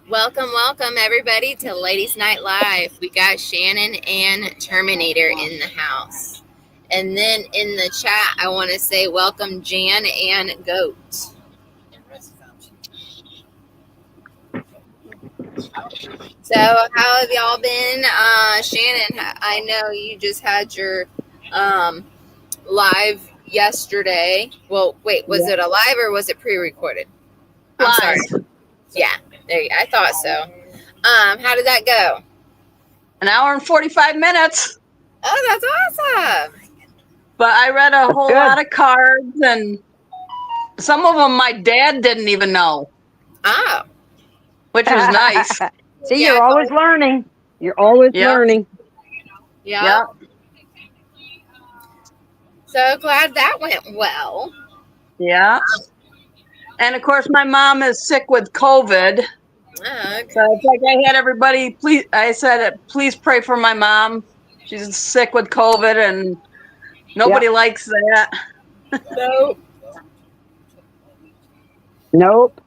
Welcome everybody to Ladies Night Live. We got Shannon and Terminator in the house. And then in the chat, I want to say welcome Jan and Goat. So how have y'all been? Shannon, I know you just had your live yesterday. Well, wait, was it a live or was it pre-recorded? I'm sorry. Yeah, there you go. I thought so. How did that go? An hour and 45 minutes. Oh, that's awesome. But I read a whole lot of cards, and some of them my dad didn't even know. Oh. Which was nice. See, you're always learning. You're always learning. Yeah. So glad that went well. Yeah. And of course, my mom is sick with COVID. Okay. So it's like I had everybody, I said, please pray for my mom. She's sick with COVID, and nobody likes that. Nope.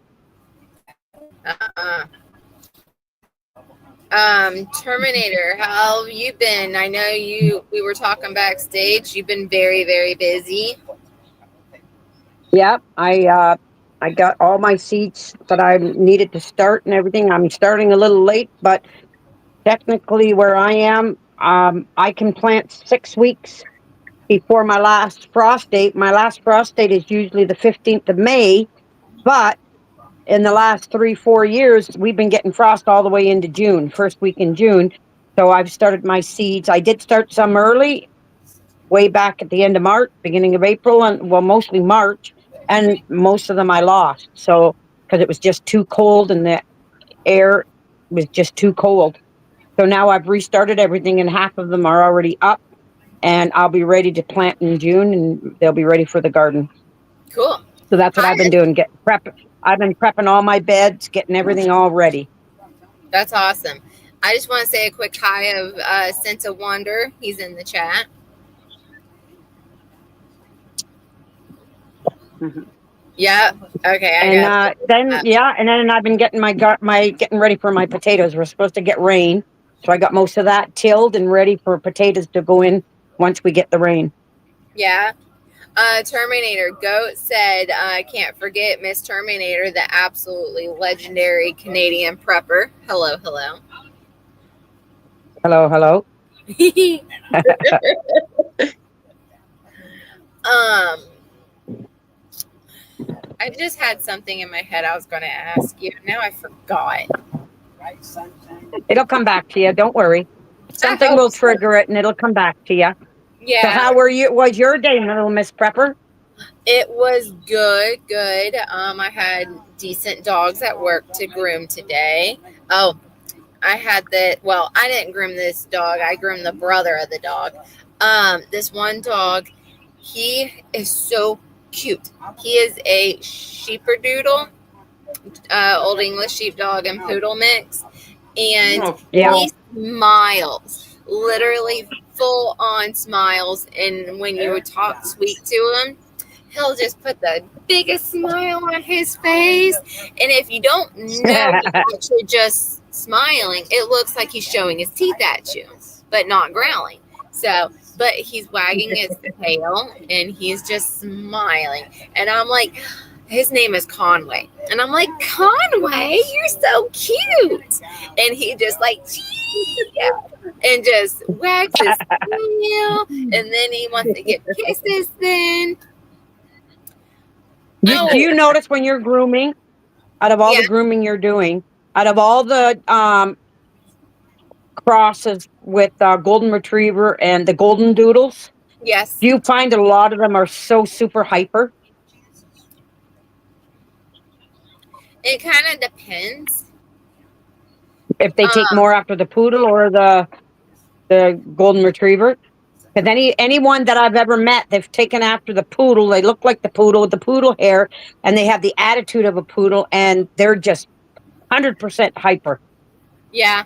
Terminator, how have you been? I know we were talking backstage. You've been very, very busy. Yep. I got all my seats that I needed to start and everything. I'm starting a little late, but technically where I am, I can plant 6 weeks before my last frost date. My last frost date is usually the 15th of May, but in the last 3-4 years, we've been getting frost all the way into June, first week in June. So I've started my seeds. I did start some early, way back at the end of March, beginning of April, and well, mostly March, and most of them I lost. So because it was just too cold and the air was just too cold. So now I've restarted everything, and half of them are already up, and I'll be ready to plant in June, and they'll be ready for the garden. Cool. So that's what I've been doing. I've been prepping all my beds, getting everything all ready. That's awesome. I just want to say a quick hi of Sense of Wonder. He's in the chat. Mm-hmm. Yeah. Okay. And then I've been getting getting ready for my potatoes. We're supposed to get rain, so I got most of that tilled and ready for potatoes to go in once we get the rain. Yeah. Terminator Goat said, can't forget Miss Terminator, the absolutely legendary Canadian prepper. Hello. Hello. I just had something in my head I was going to ask you. Now I forgot. It'll come back to you. Don't worry. Something will trigger it, and it'll come back to you. Yeah. So how was your day, little Miss Prepper? It was good. I had decent dogs at work to groom today. Oh, I didn't groom this dog. I groomed the brother of the dog. This one dog, he is so cute. He is a sheeperdoodle, Old English sheepdog and poodle mix. And he smiles, literally full on smiles. And when you would talk sweet to him, he'll just put the biggest smile on his face. And if you don't know he's actually just smiling, it looks like he's showing his teeth at you, but not growling. But he's wagging his tail and he's just smiling. And I'm like, his name is Conway. And I'm like, Conway, you're so cute. And he just like, and just wags his tail. And then he wants to get kisses then. Do you notice when you're grooming, out of all the grooming you're doing, out of all the crosses with golden retriever and the golden doodles, yes, do you find a lot of them are so super hyper? It kind of depends. If they take more after the poodle or the golden retriever. Because anyone that I've ever met, they've taken after the poodle. They look like the poodle with the poodle hair, and they have the attitude of a poodle, and they're just 100% hyper. Yeah.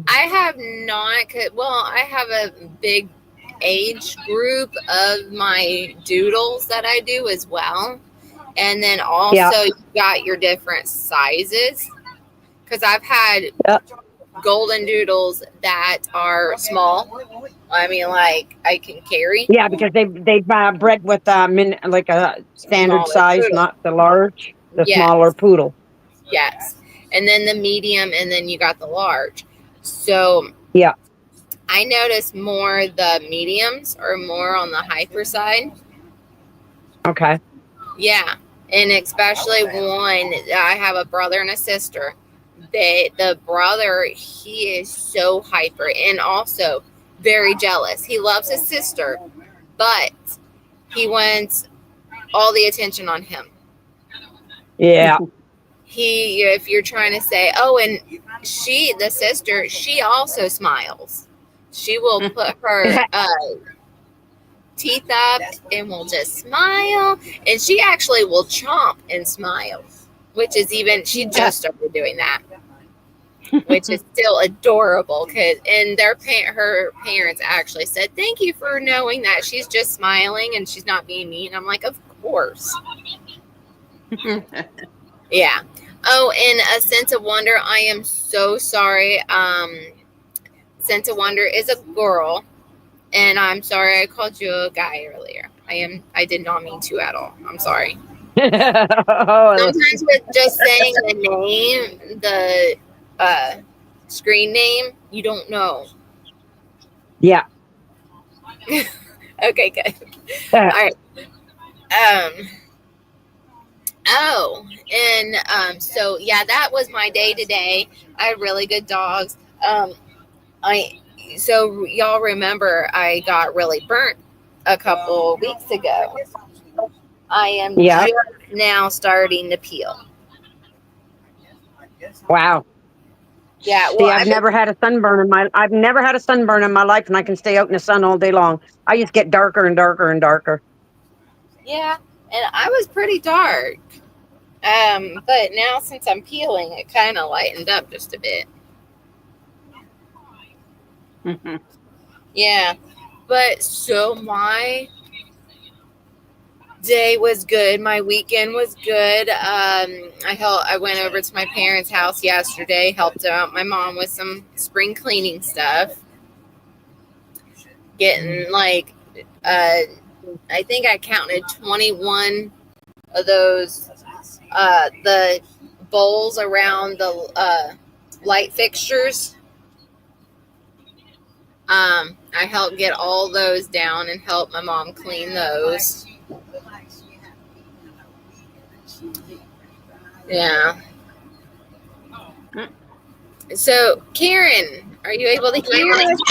I have not. Well, I have a big age group of my doodles that I do as well. And then Yeah. also you got your different sizes. Because I've had Yep. golden doodles that are small. I mean, like I can carry Yeah, because they've bred with like a standard smaller size, poodle. not the large, the smaller Yes, poodle. yes. And then the medium, and then you got the large. So Yeah. I notice more the mediums are more on the hyper side. Okay. Yeah. And especially one, I have a brother and a sister. The brother, he is so hyper and also very jealous. He loves his sister, but he wants all the attention on him. Yeah. He, if you're trying to say, oh, and she, the sister, she also smiles. She will put her teeth up and will just smile, and she actually will chomp and smile, which is even, she just started doing that, which is still adorable. Cause, and her parents actually said, thank you for knowing that she's just smiling and she's not being mean. I'm like, of course. Yeah. Oh, and a sense of wonder, I am so sorry. Sense of wonder is a girl, and I'm sorry I called you a guy earlier. I did not mean to at all. I'm sorry. Oh, Sometimes with just saying the name, the screen name, you don't know. yeah. Okay, good. All right. Um. Oh, and so yeah, that was my day today. I had really good dogs. I so y'all remember I got really burnt a couple weeks ago. I am Yeah. just now starting to peel. Wow. Yeah, See, well, I've never had a sunburn in my life, and I can stay out in the sun all day long. I just get darker and darker and darker. yeah, and I was pretty dark. But now since I'm peeling, it kind of lightened up just a bit. Yeah, but so my day was good. My weekend was good. I went over to my parents' house yesterday, helped out my mom with some spring cleaning stuff. Getting like, I think I counted 21 of those, the bowls around the light fixtures. I helped get all those down and help my mom clean those. Yeah. So, Karen, are you able to hear us?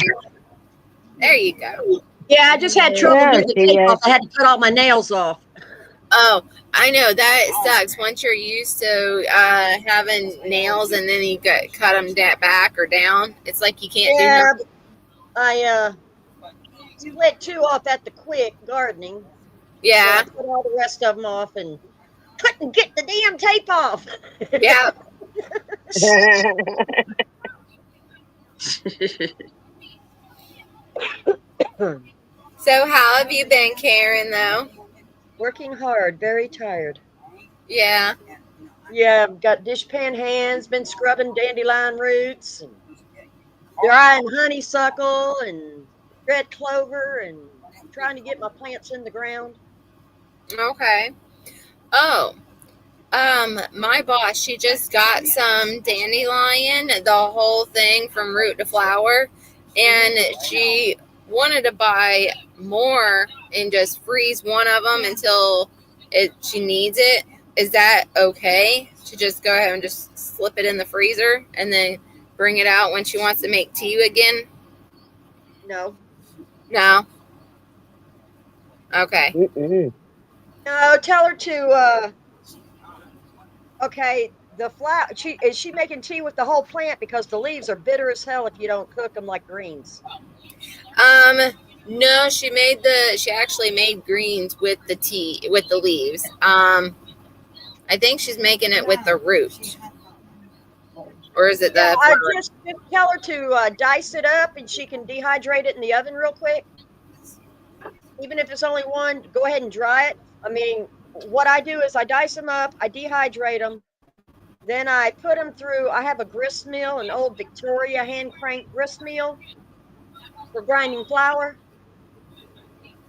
There you go. Yeah, I just had trouble There getting the she tape is. off. I had to cut all my nails off. Oh, I know that sucks. Once you're used to having nails and then you cut them back or down, it's like you can't do Yeah, nothing. we went 2 off at the quick gardening. Yeah, So I cut all the rest of them off and couldn't get the damn tape off. yeah. So, how have you been, Karen? Though. Working hard, very tired. Yeah. Yeah, I've got dishpan hands, been scrubbing dandelion roots, and drying honeysuckle and red clover, and trying to get my plants in the ground. Okay. Oh, my boss, she just got some dandelion, the whole thing from root to flower, and she wanted to buy more and just freeze one of them until she needs it. Is that okay to just go ahead and just slip it in the freezer and then bring it out when she wants to make tea again? No. No. Okay. No, tell her to okay, the flower. Is she making tea with the whole plant because the leaves are bitter as hell if you don't cook them like greens. No, she actually made greens with the tea with the leaves. I think she's making it with the root. Or is it the I flower? just tell her to dice it up and she can dehydrate it in the oven real quick. Even if it's only one, go ahead and dry it. I mean, what I do is I dice them up, I dehydrate them, then I put them through. I have a grist mill, an old Victoria hand crank grist mill for grinding flour,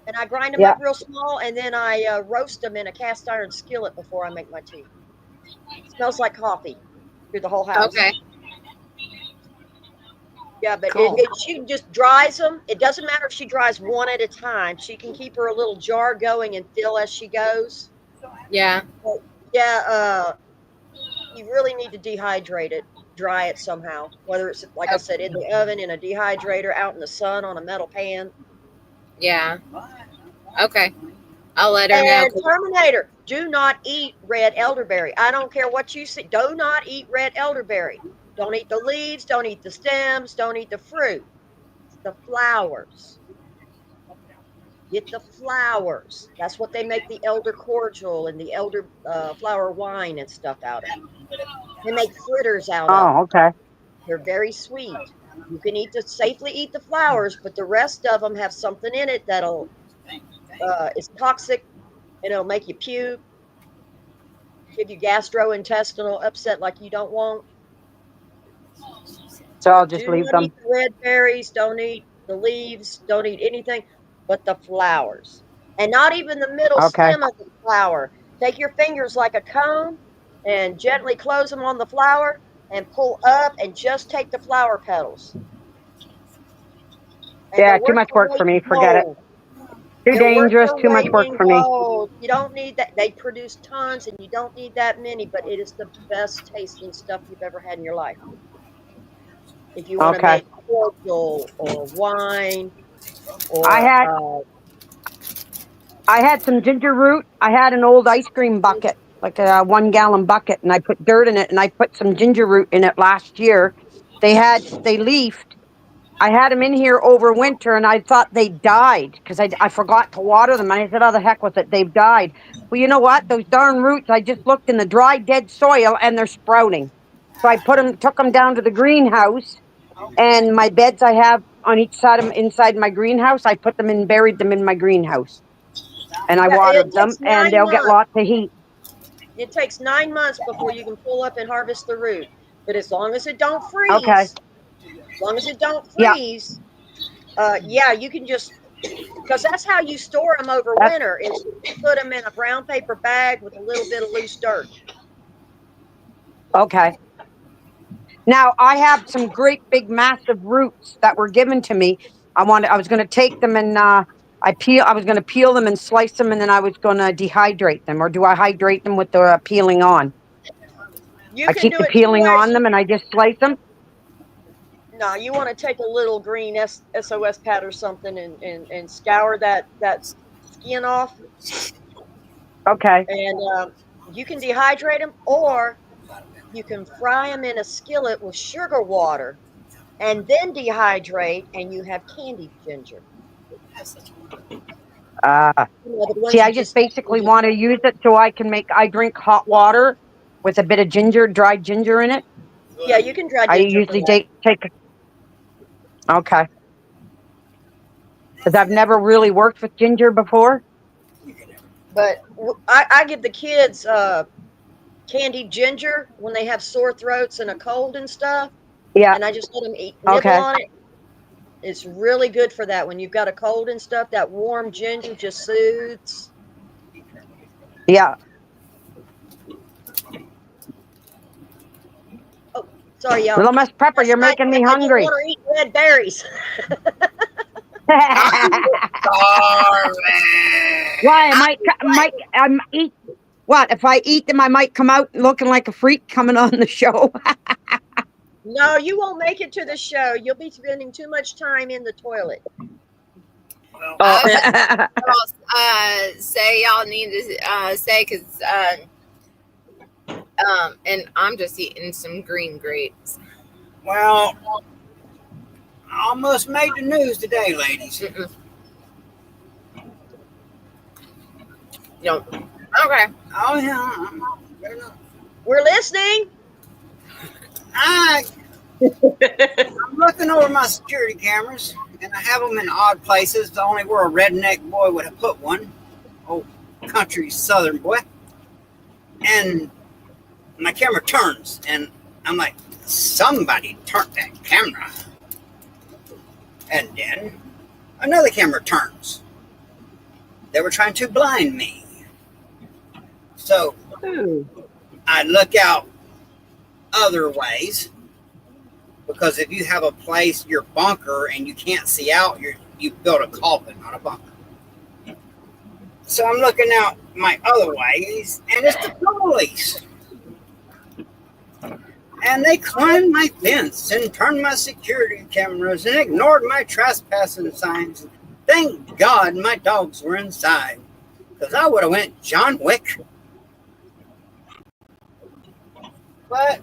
and I grind them Yeah. up real small, and then I roast them in a cast iron skillet before I make my tea. It smells like coffee through the whole house. Okay. Yeah, but Cool. she just dries them. It doesn't matter if she dries one at a time. She can keep her a little jar going and fill as she goes. Yeah. But yeah, you really need to dehydrate it, dry it somehow. Whether it's, like I said, in the oven, in a dehydrator, out in the sun on a metal pan. Yeah. Okay. I'll let her know. And Terminator, do not eat red elderberry. I don't care what you say. Do not eat red elderberry. Don't eat the leaves. Don't eat the stems. Don't eat the fruit. It's the flowers. Get the flowers. That's what they make the elder cordial and the elder flower wine and stuff out of. They make fritters out of. Oh, okay. They're very sweet. You can safely eat the flowers, but the rest of them have something in it that'll is toxic, and it'll make you puke, give you gastrointestinal upset like you don't want. So I'll just Do leave not them. eat the red berries. Don't eat the leaves. Don't eat anything but the flowers, and not even the middle Okay. stem of the flower. Take your fingers like a comb and gently close them on the flower and pull up and just take the flower petals. And Yeah, they're too worth much their work for weight me. in Forget it. gold. Too They're worth dangerous. their Too much weight work in for me. gold. You don't need that. They produce tons, and you don't need that many, but it is the best tasting stuff you've ever had in your life. If you want to Okay. make cordial or wine I or had some ginger root. I had an old ice cream bucket, like a 1 gallon bucket, and I put dirt in it, and I put some ginger root in it last year. They leafed. I had them in here over winter, and I thought they died because I forgot to water them. And I said, "Oh, the heck with it, they've died." Well, you know what? Those darn roots. I just looked in the dry, dead soil, and they're sprouting. So I took them down to the greenhouse, and my beds I have on each side of inside my greenhouse. I put them in, buried them in my greenhouse, and I yeah, it watered them, takes and 9 they'll get months. lots of heat. It takes 9 months before you can pull up and harvest the root. But as long as it don't Okay. freeze, Yeah. yeah, you can just, because that's how you store them over That's winter. Is you put them in a brown paper bag with a little bit of loose dirt. okay. Now I have some great big massive roots that were given to me. I was going to take them and I was going to peel them and slice them, and then I was going to dehydrate them. Or do I hydrate them with the peeling on? You I can keep do the it two peeling ways. on them and I just slice them. No, you want to take a little green SOS pad or something and scour that skin off, Okay. and you can dehydrate them, or you can fry them in a skillet with sugar water and then dehydrate, and you have candied ginger. Uh, You know, the See, ones I you just just basically want to use it so I drink hot water with a bit of ginger, dried ginger in it. yeah, you can dry I ginger for usually that. take okay. Because I've never really worked with ginger before. But I give the kids candied ginger when they have sore throats and a cold and stuff, Yeah. and I just let them nibble Okay. on it. It's really good for that when you've got a cold and stuff. That warm ginger just soothes. Yeah. Oh, sorry, y'all. Little Miss Pepper, Last you're night making me I didn't hungry. want to eat red berries. I'm starving. Why? I might eat. What? If I eat them, I might come out looking like a freak coming on the show. No, you won't make it to the show. You'll be spending too much time in the toilet. I was say y'all need to say because and I'm just eating some green grapes. Well, I almost made the news today, ladies. Mm-mm. No. Okay. Oh, yeah. We're listening. I'm looking over my security cameras, and I have them in odd places. Only where a redneck boy would have put one. Oh, country southern boy, and my camera turns, and I'm like, somebody turned that camera. And then another camera turns. They were trying to blind me. So I look out other ways, because if you have a place, your bunker, and you can't see out, you built a coffin, not a bunker. So I'm looking out my other ways, and it's the police. And they climbed my fence and turned my security cameras and ignored my trespassing signs. Thank God my dogs were inside, because I would have went John Wick. But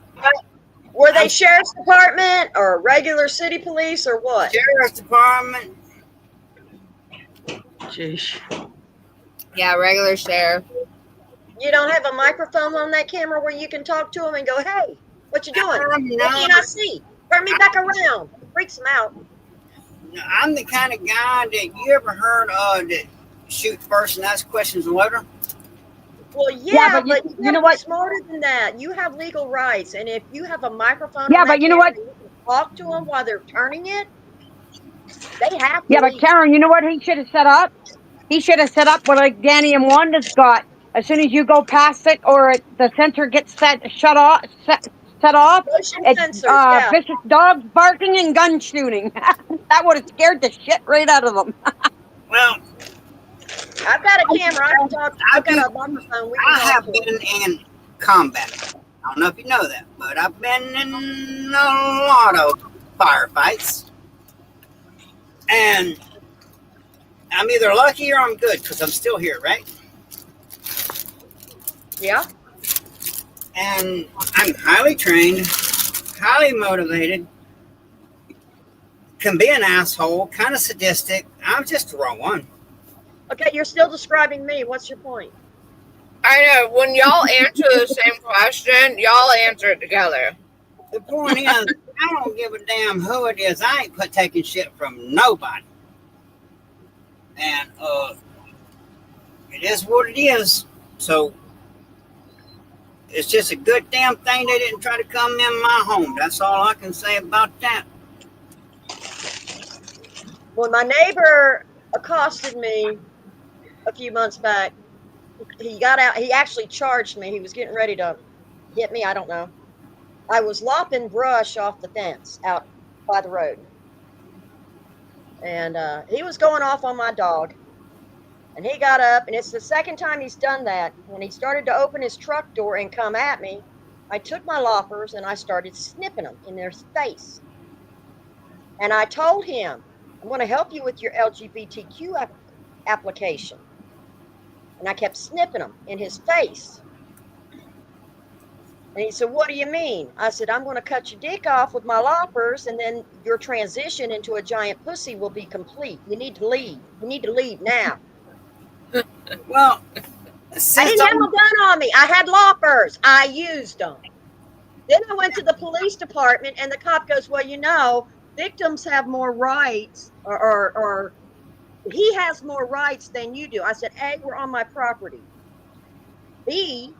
Were they sheriff's department or regular city police or what? Sheriff's department. Jeez. Yeah, regular sheriff. You don't have a microphone on that camera where you can talk to them and go, "Hey, what you doing? I'm What can't I see? Turn me back around." Freaks them out. I'm the kind of guy that you ever heard that shoot first and ask questions later. Well, yeah, but but you know what? Smarter than that. You have legal rights, and if you have a microphone, Yeah, on but that you know camera what? and you can talk to them while they're turning it. They have to Yeah, but leave. Karen, you know what he should have set up? He should have set up what like Danny and Wanda's got. As soon as you go past it, or the sensor gets shut off, set off, Motion it's sensors, yeah. vicious dogs barking and gun shooting. That would have scared the shit right out of them. Well, I've got a camera. I can talk. I've got a microphone. We can I talk have to been them. in combat. I don't know if you know that, but I've been in a lot of firefights. And I'm either lucky or I'm good, because I'm still here, right? Yeah. And I'm highly trained, highly motivated, can be an asshole, kind of sadistic. I'm just a raw one. Okay, you're still describing me. What's your point? I know. When y'all answer the same question, y'all answer it together. The point is, I don't give a damn who it is. I ain't taking shit from nobody. And it is what it is. So it's just a good damn thing they didn't try to come in my home. That's all I can say about that. When my neighbor accosted me a few months back, he got out. He actually charged me. He was getting ready to hit me. I don't know. I was lopping brush off the fence out by the road. And he was going off on my dog. And he got up, and it's the second time he's done that. When he started to open his truck door and come at me, I took my loppers and I started snipping them in their face. And I told him, "I'm going to help you with your LGBTQ application." And I kept snipping him in his face. And he said, "What do you mean?" I said, "I'm going to cut your dick off with my loppers, and then your transition into a giant pussy will be complete. You need to leave. You need to leave now." Well, I didn't have a gun on me. I had loppers. I used them. Then I went to the police department, and the cop goes, "Well, you know, victims have more rights, or he has more rights than you do." I said, "A, we're on my property. B,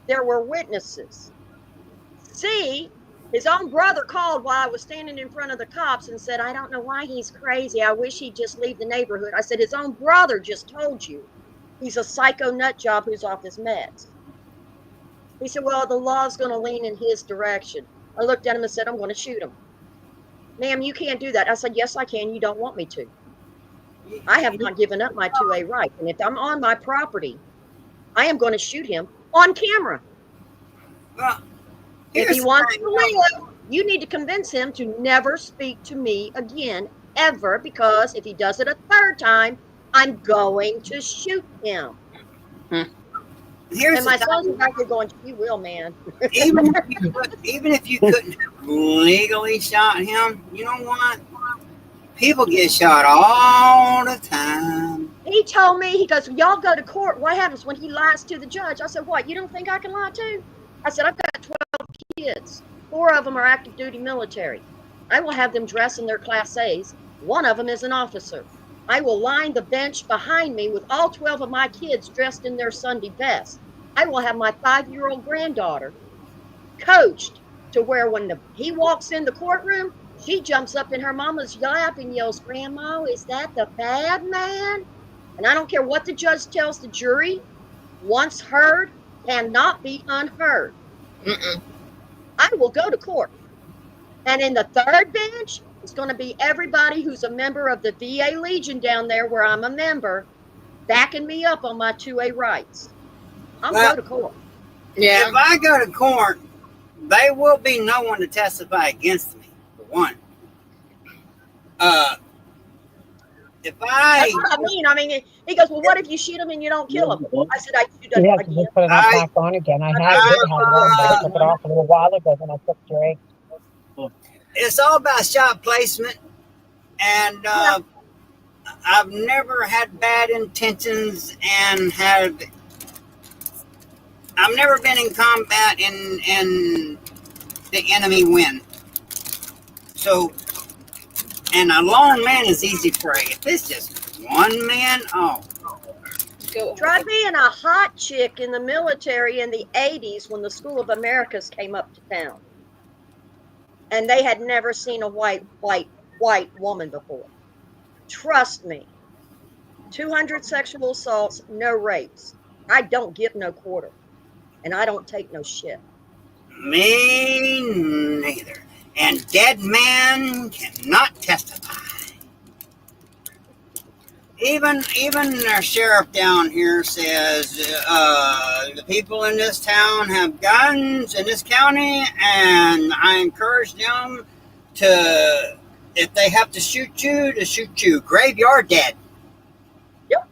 there were witnesses. C, his own brother called while I was standing in front of the cops and said, 'I don't know why he's crazy. I wish he'd just leave the neighborhood.'" I said, "His own brother just told you he's a psycho nut job who's off his meds." He said, "Well, the law's going to lean in his direction." I looked at him and said, "I'm going to shoot him." "Ma'am, you can't do that." I said, "Yes, I can. You don't want me to. I have not given up my 2A right. And if I'm on my property, I am going to shoot him on camera. Well, If he wants to live, you need to convince him to never speak to me again, ever, because if he does it a third time, I'm going to shoot him." Here's And my son's back there going, "You will, man." even if you couldn't have legally shot him, you know what? People get shot all the time. He told me, he goes, "Y'all go to court. What happens when he lies to the judge?" I said, "What, you don't think I can lie too?" I said, "I've got 12 kids. 4 of them are active duty military. I will have them dress in their Class A's. 1 of them is an officer. I will line the bench behind me with all 12 of my kids dressed in their Sunday best. I will have my 5-year-old granddaughter coached to where when he walks in the courtroom, she jumps up in her mama's lap and yells, "Grandma, is that the bad man?" And I don't care what the judge tells the jury, once heard cannot be unheard. Mm-mm. I will go to court. And in the third bench, it's going to be everybody who's a member of the VA Legion down there where I'm a member, backing me up on my 2A rights. I'm Well, going to court. Yeah. If I go to court, there will be no one to testify against me, for one. If I, That's what I mean. I mean, he goes, "Well, what if you shoot him and you don't kill him?" I said, "I shoot him You have to again." just put it I- back on again. I I did did have one, but I took it off a little while ago when I took your egg. it's all about shot placement, and I've never had bad intentions, and I've never been in combat and the enemy win. So, and a lone man is easy prey. If it's just one man, oh, Go. Try being a hot chick in the military in the 80s when the School of Americas came up to town. And they had never seen a white woman before. Trust me. 200 sexual assaults, no rapes. I don't give no quarter. And I don't take no shit. me neither. And dead man cannot testify. Even the sheriff down here says the people in this town have guns in this county, and I encourage them to, if they have to shoot you, to shoot you, graveyard dead. Yep.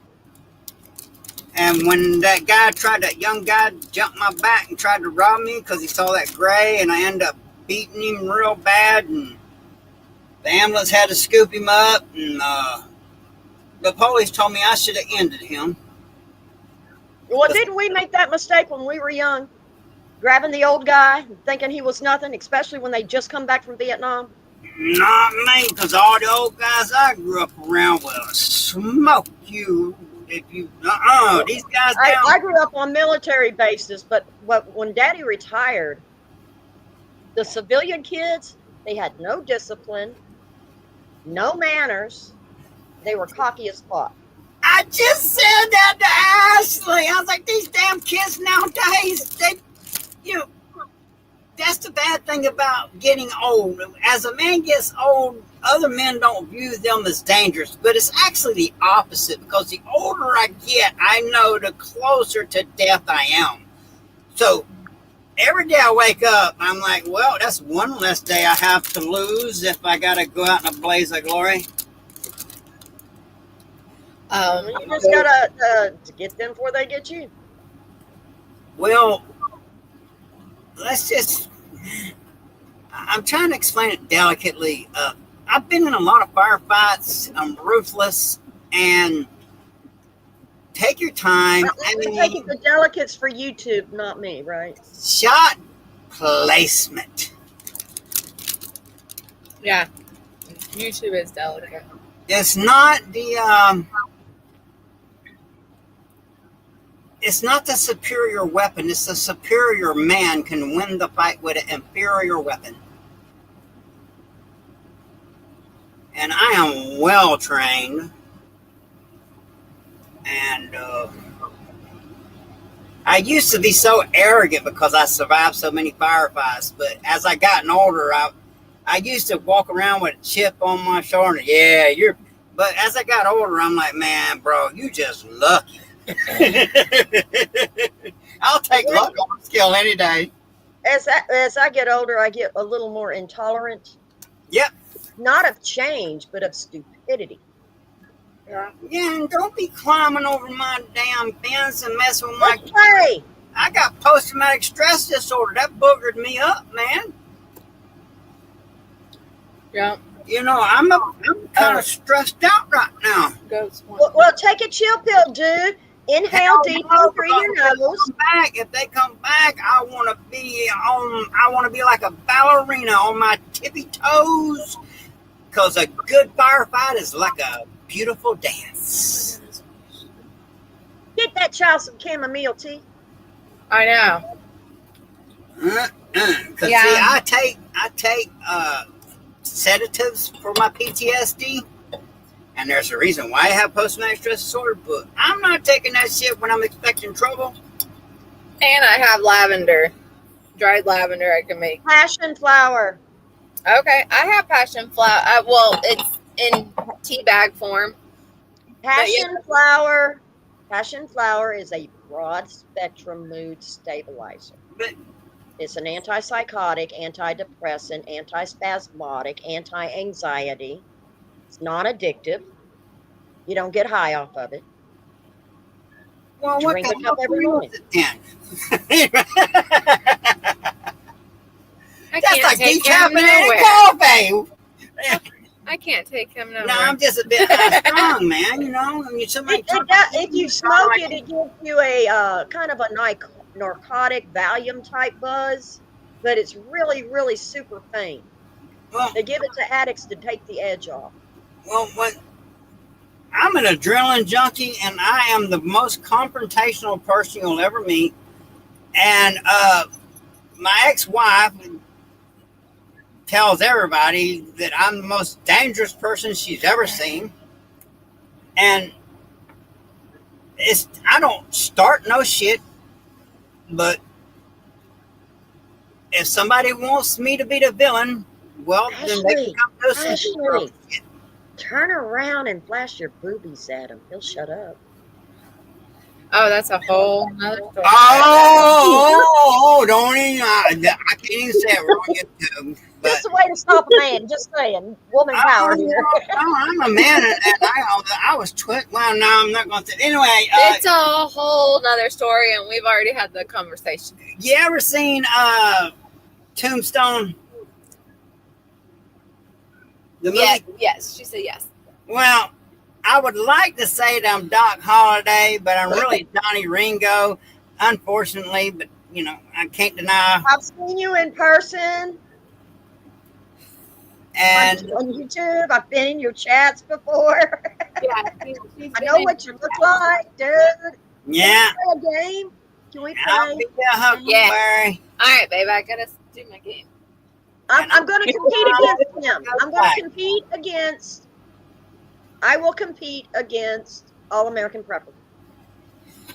And when that young guy jumped my back and tried to rob me because he saw that gray, and I ended up beating him real bad, and the ambulance had to scoop him up, and the police told me I should have ended him. Well, didn't we make that mistake when we were young? Grabbing the old guy, thinking he was nothing, especially when they just come back from Vietnam? Not me, because all the old guys I grew up around will smoke you if you. These guys down. I grew up on military bases, but when Daddy retired, the civilian kids, they had no discipline, no manners. They were cocky as fuck. I just said that to Ashley. I was like, these damn kids nowadays, that's the bad thing about getting old. As a man gets old, other men don't view them as dangerous, but it's actually the opposite, because the older I get, I know the closer to death I am. So every day I wake up, I'm like, well, that's one less day I have to lose if I got to go out in a blaze of glory. You just gotta get them before they get you. Well, I'm trying to explain it delicately. I've been in a lot of firefights. I'm ruthless, and take your time. I'm taking the delicates for YouTube, not me, right? Shot placement. Yeah. YouTube is delicate. It's not the superior weapon. It's the superior man can win the fight with an inferior weapon. And I am well trained. And I used to be so arrogant because I survived so many firefights. But as I gotten older, I used to walk around with a chip on my shoulder. Yeah, but as I got older, I'm like, man, bro, you just lucky. I'll take luck on skill any day. As I get older, I get a little more intolerant. Yep. Not of change, but of stupidity. Yeah, and don't be climbing over my damn fence and messing with my. Okay. I got post-traumatic stress disorder. That boogered me up, man. Yeah. You know, I'm kind of stressed out right now. Goats. Well, take a chill pill, dude. Inhale deep through your nose. If they come back, I want to be like a ballerina on my tippy toes, because a good firefight is like a beautiful dance. Get that child some chamomile tea. I know. Cause Yeah. see, I take sedatives for my PTSD, and there's a reason why I have post-traumatic stress disorder. But I'm not taking that shit when I'm expecting trouble. And I have lavender, dried lavender I can make. Passion flower. Okay, I have passion flower. Well, it's in tea bag form. Passion flower. Passion flower is a broad spectrum mood stabilizer. But It's an antipsychotic, antidepressant, antispasmodic, anti-anxiety. It's non-addictive. You don't get high off of it. well, what Drink the a hell cup every is morning. it then? I That's can't like take him decaffeinated nowhere. coffee. I can't take him nowhere. No, I'm just a bit strong, man. You know, I mean, somebody If you smoke it, it gives you a kind of a narcotic Valium type buzz, but it's really, really super faint. Well, They give it to addicts to take the edge off. when I'm an adrenaline junkie, and I am the most confrontational person you'll ever meet. And my ex-wife tells everybody that I'm the most dangerous person she's ever seen. And I don't start no shit, but if somebody wants me to be the villain, well, then they can come do some shit. Turn around and flash your boobies at him. He'll shut up. Oh, that's a whole nother story. Don't even, I can't even say it. We're on YouTube. That's the way to stop a man. Just saying. Woman power here. I'm a man, and I was well, no, I'm not going to. Anyway. It's a whole nother story, and we've already had the conversation. You ever seen Tombstone? The movie? Yeah, yes, she said yes. Well, I would like to say that I'm Doc Holliday, but I'm really Johnny Ringo, unfortunately. But, you know, I can't deny. I've seen you in person. And on YouTube. I've been in your chats before. Yeah, I know what you look like, dude. yeah. Can we play a game? Can we I'll play? be a huckleberry. All right, babe, I gotta do my game. I'm going to compete against him. I will compete against All American Prepper.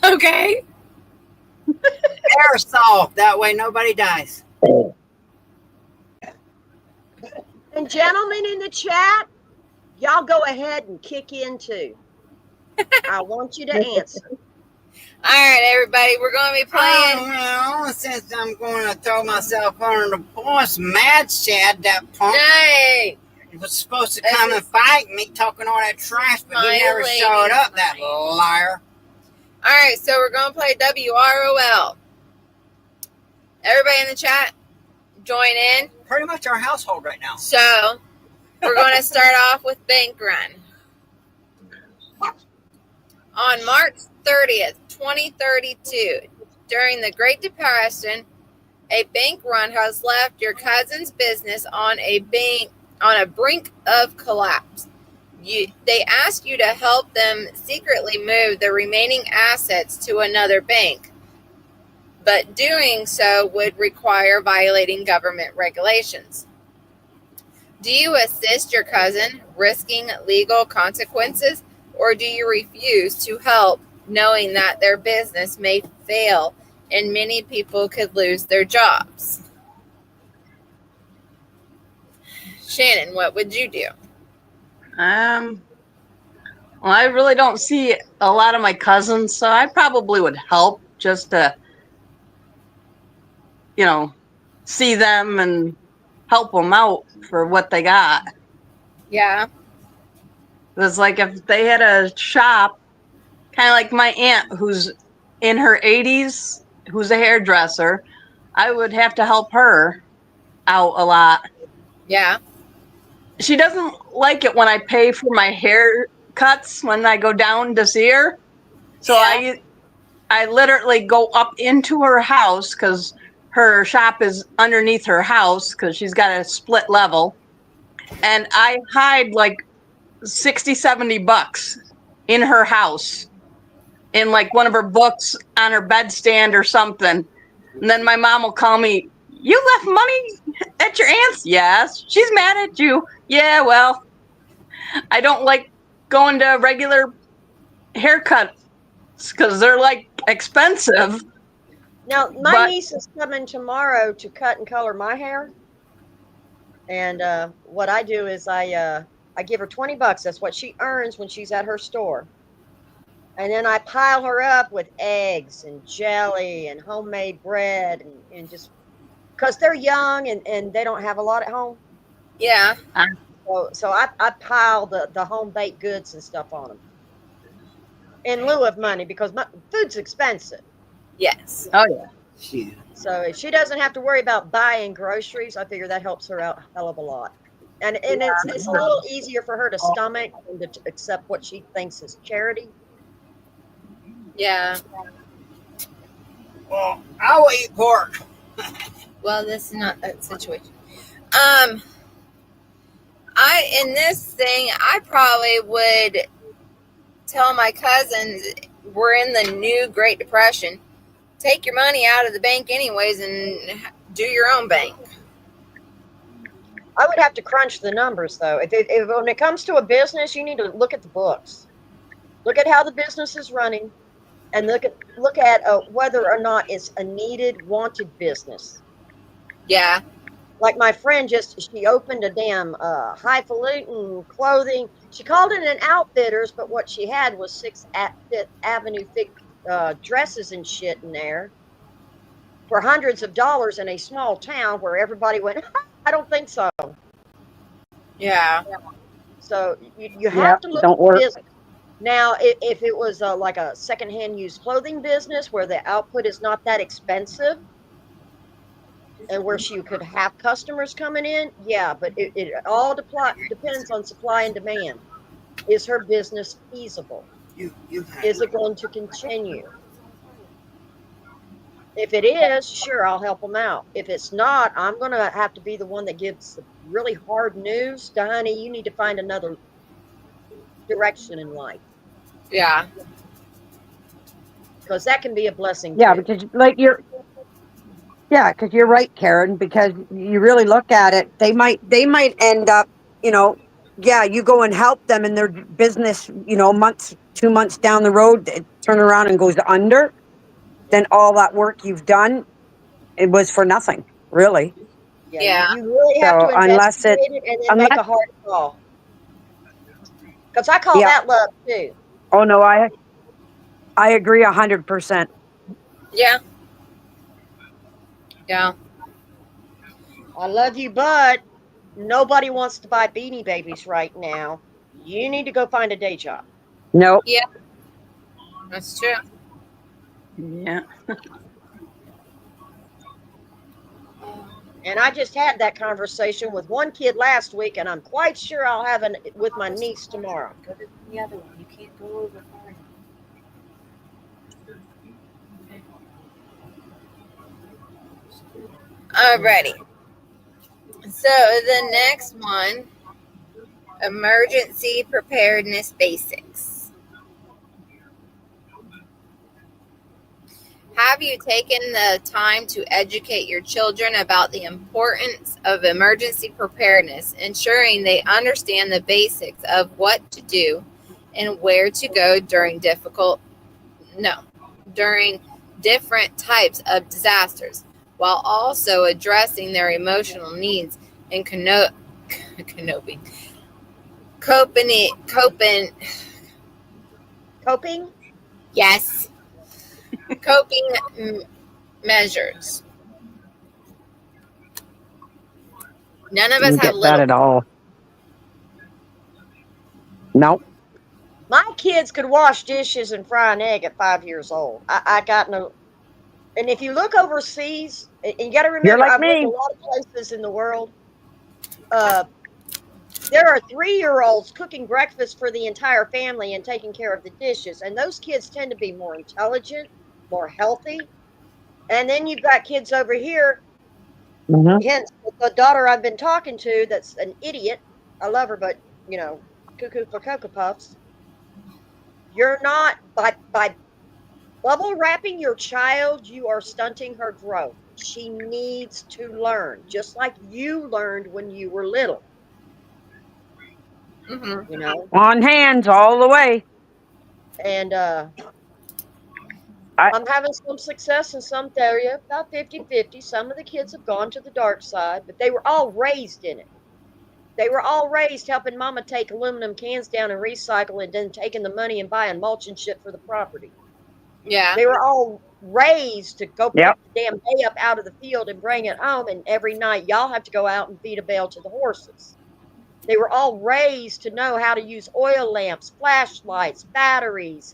Okay. Airsoft. That way nobody dies. And gentlemen in the chat, y'all go ahead and kick in too. I want you to answer. All right, everybody, we're going to be playing. Well, since I'm going to throw myself under the bus, Mad Chad, that punk, Hey, he was supposed to come and fight me, talking all that trash, but he never showed up, that liar. All right, so we're going to play WROL. Everybody in the chat, join in. Pretty much our household right now. So we're going to start off with bank run. On March 30th, 2032, during the Great Depression, a bank run has left your cousin's business on a brink of collapse. They ask you to help them secretly move the remaining assets to another bank, but doing so would require violating government regulations. Do you assist your cousin, risking legal consequences, or do you refuse to help, knowing that their business may fail and many people could lose their jobs? Shannon, what would you do? Well, I really don't see a lot of my cousins, so I probably would help just to, see them and help them out for what they got. Yeah. It's like if they had a shop, kind of like my aunt who's in her 80s, who's a hairdresser, I would have to help her out a lot. Yeah. She doesn't like it when I pay for my haircuts when I go down to see her. So yeah. I literally go up into her house because her shop is underneath her house because she's got a split level. And I hide like $60, $70 in her house, in like one of her books on her bedstand or something. And then my mom will call me, "You left money at your aunt's?" "Yes." "She's mad at you." "Yeah, well, I don't like going to regular haircuts because they're like expensive." Now, my But niece is coming tomorrow to cut and color my hair. And what I do is I give her $20. That's what she earns when she's at her store. And then I pile her up with eggs and jelly and homemade bread and just because they're young and they don't have a lot at home. Yeah. So I pile the home baked goods and stuff on them in lieu of money because food's expensive. Yes. oh yeah, She, So if she doesn't have to worry about buying groceries, I figure that helps her out a hell of a lot. And it's a little easier for her to stomach and to accept what she thinks is charity. Yeah. well, I will eat pork. Well, this is not that situation. In this thing, I probably would tell my cousins we're in the new Great Depression. Take your money out of the bank anyways and do your own bank. I would have to crunch the numbers though. If when it comes to a business, you need to look at the books, look at how the business is running, and look at whether or not it's a needed, wanted business. Yeah. Like my friend she opened a damn highfalutin clothing. She called it an Outfitters, but what she had was 6th Avenue dresses and shit in there for hundreds of dollars in a small town where everybody went, I don't think so. Yeah. So you have to look don't at the work. business. Now, if it was like a secondhand used clothing business where the output is not that expensive and where she could have customers coming in, yeah, but it all depends on supply and demand. Is her business feasible? You had Is it going to continue? If it is, sure, I'll help them out. If it's not, I'm going to have to be the one that gives the really hard news to honey, you need to find another direction in life. Yeah. Because that can be a blessing Yeah, too. because because you're right, Karen. Because you really look at it, they might end up, yeah, you go and help them in their business, 2 months down the road, it turn around and goes under. Then all that work you've done, it was for nothing, really. Yeah, Yeah. you really have to So investigate it and then make unless, a hard call. Because I call yeah, that love too. oh no, I agree 100%. Yeah. Yeah. I love you, but nobody wants to buy Beanie Babies right now. You need to go find a day job. No, Yeah. That's true. yeah. And I just had that conversation with one kid last week, and I'm quite sure I'll have it with my niece tomorrow. Go to the other one. You can't go over far enough. Alrighty. So the next one, emergency preparedness basics. Have you taken the time to educate your children about the importance of emergency preparedness, ensuring they understand the basics of what to do and where to go during different types of disasters, while also addressing their emotional needs and coping Coping? yes, coping measures. None of us didn't have get that little. at all. No, My kids could wash dishes and fry an egg at 5 years old. I got no. And if you look overseas, and you got to you're remember, like I've lived a me. lot of places in the world. There are 3-year-olds cooking breakfast for the entire family and taking care of the dishes. And those kids tend to be more intelligent, more healthy. And then you've got kids over here, Mhm. hence the daughter I've been talking to that's an idiot. I love her, but, cuckoo for Cocoa Puffs. You're not by bubble wrapping your child, you are stunting her growth. She needs to learn, just like you learned when you were little. Mm-hmm. You know, On hands all the way. and I, I'm having some success in some area, about 50-50. Some of the kids have gone to the dark side, but they were all raised in it. They were all raised helping mama take aluminum cans down and recycle and then taking the money and buying mulch and shit for the property. Yeah. They were all raised to go yep. pick the damn hay up out of the field and bring it home, and every night y'all have to go out and feed a bale to the horses. They were all raised to know how to use oil lamps, flashlights, batteries,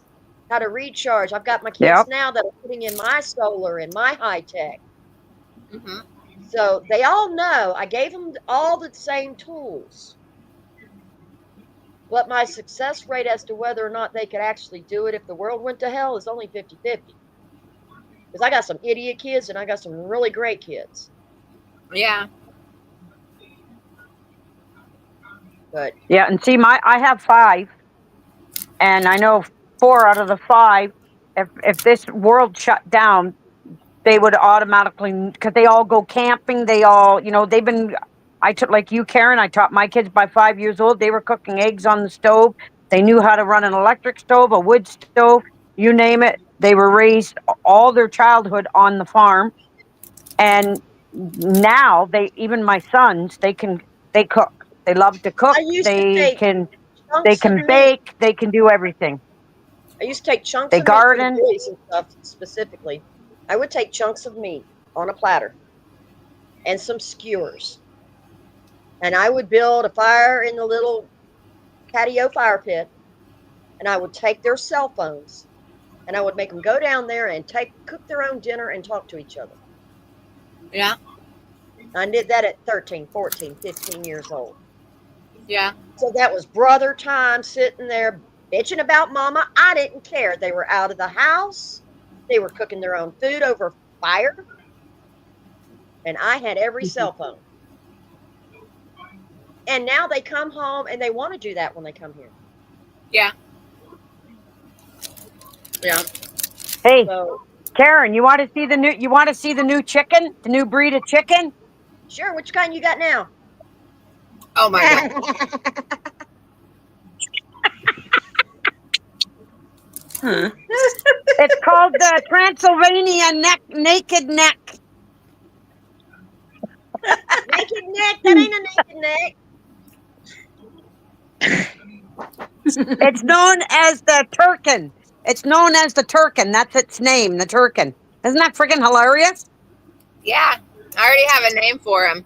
how to recharge. I've got my kids Yep. now that are putting in my solar and my high tech. Mm-hmm. So they all know I gave them all the same tools. But my success rate as to whether or not they could actually do it if the world went to hell is only 50-50. Because I got some idiot kids and I got some really great kids. Yeah. But Yeah, and see, I have 5, and I know 4 out of the 5. If this world shut down, they would automatically, because they all go camping. They all, they've been. I took, like you, Karen. I taught my kids by 5 years old. They were cooking eggs on the stove. They knew how to run an electric stove, a wood stove, you name it. They were raised all their childhood on the farm, and now even my sons, they cook. They love to cook. I used to They take can chunks of meat. bake. They can do everything. I used to take chunks They of meat for the garden. boys and stuff specifically. I would take chunks of meat on a platter and some skewers. And I would build a fire in the little patio fire pit. And I would take their cell phones and I would make them go down there and cook their own dinner and talk to each other. Yeah. I did that at 13, 14, 15 years old. Yeah. So that was brother time, sitting there bitching about mama. I didn't care. They were out of the house. They were cooking their own food over fire. And I had every cell phone. And now they come home and they want to do that when they come here. Yeah. Yeah. Hey, So Karen, you want to see the new chicken? The new breed of chicken? sure, which kind you got now? Oh my god. It's called the Transylvania Naked Neck. Naked neck? That ain't a naked neck. It's known as the Turkin. It's known as the Turkin. That's its name, the Turkin. Isn't that freaking hilarious? Yeah. I already have a name for him.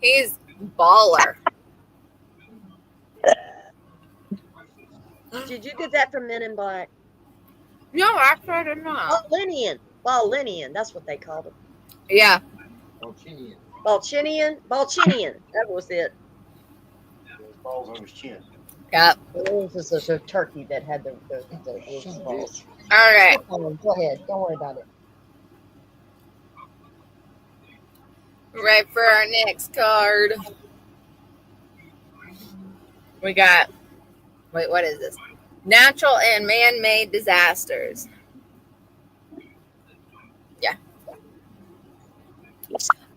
He's baller. Did you get that from Men in Black? No, actually I did not. Balinian. That's what they called him. Yeah. Balchinian. That was it. Balls on his chin. Yep. It was a turkey that had the balls. All right. Go ahead. Don't worry about it. Right for our next card. We got, wait, what is this? Natural and man-made disasters. Yeah.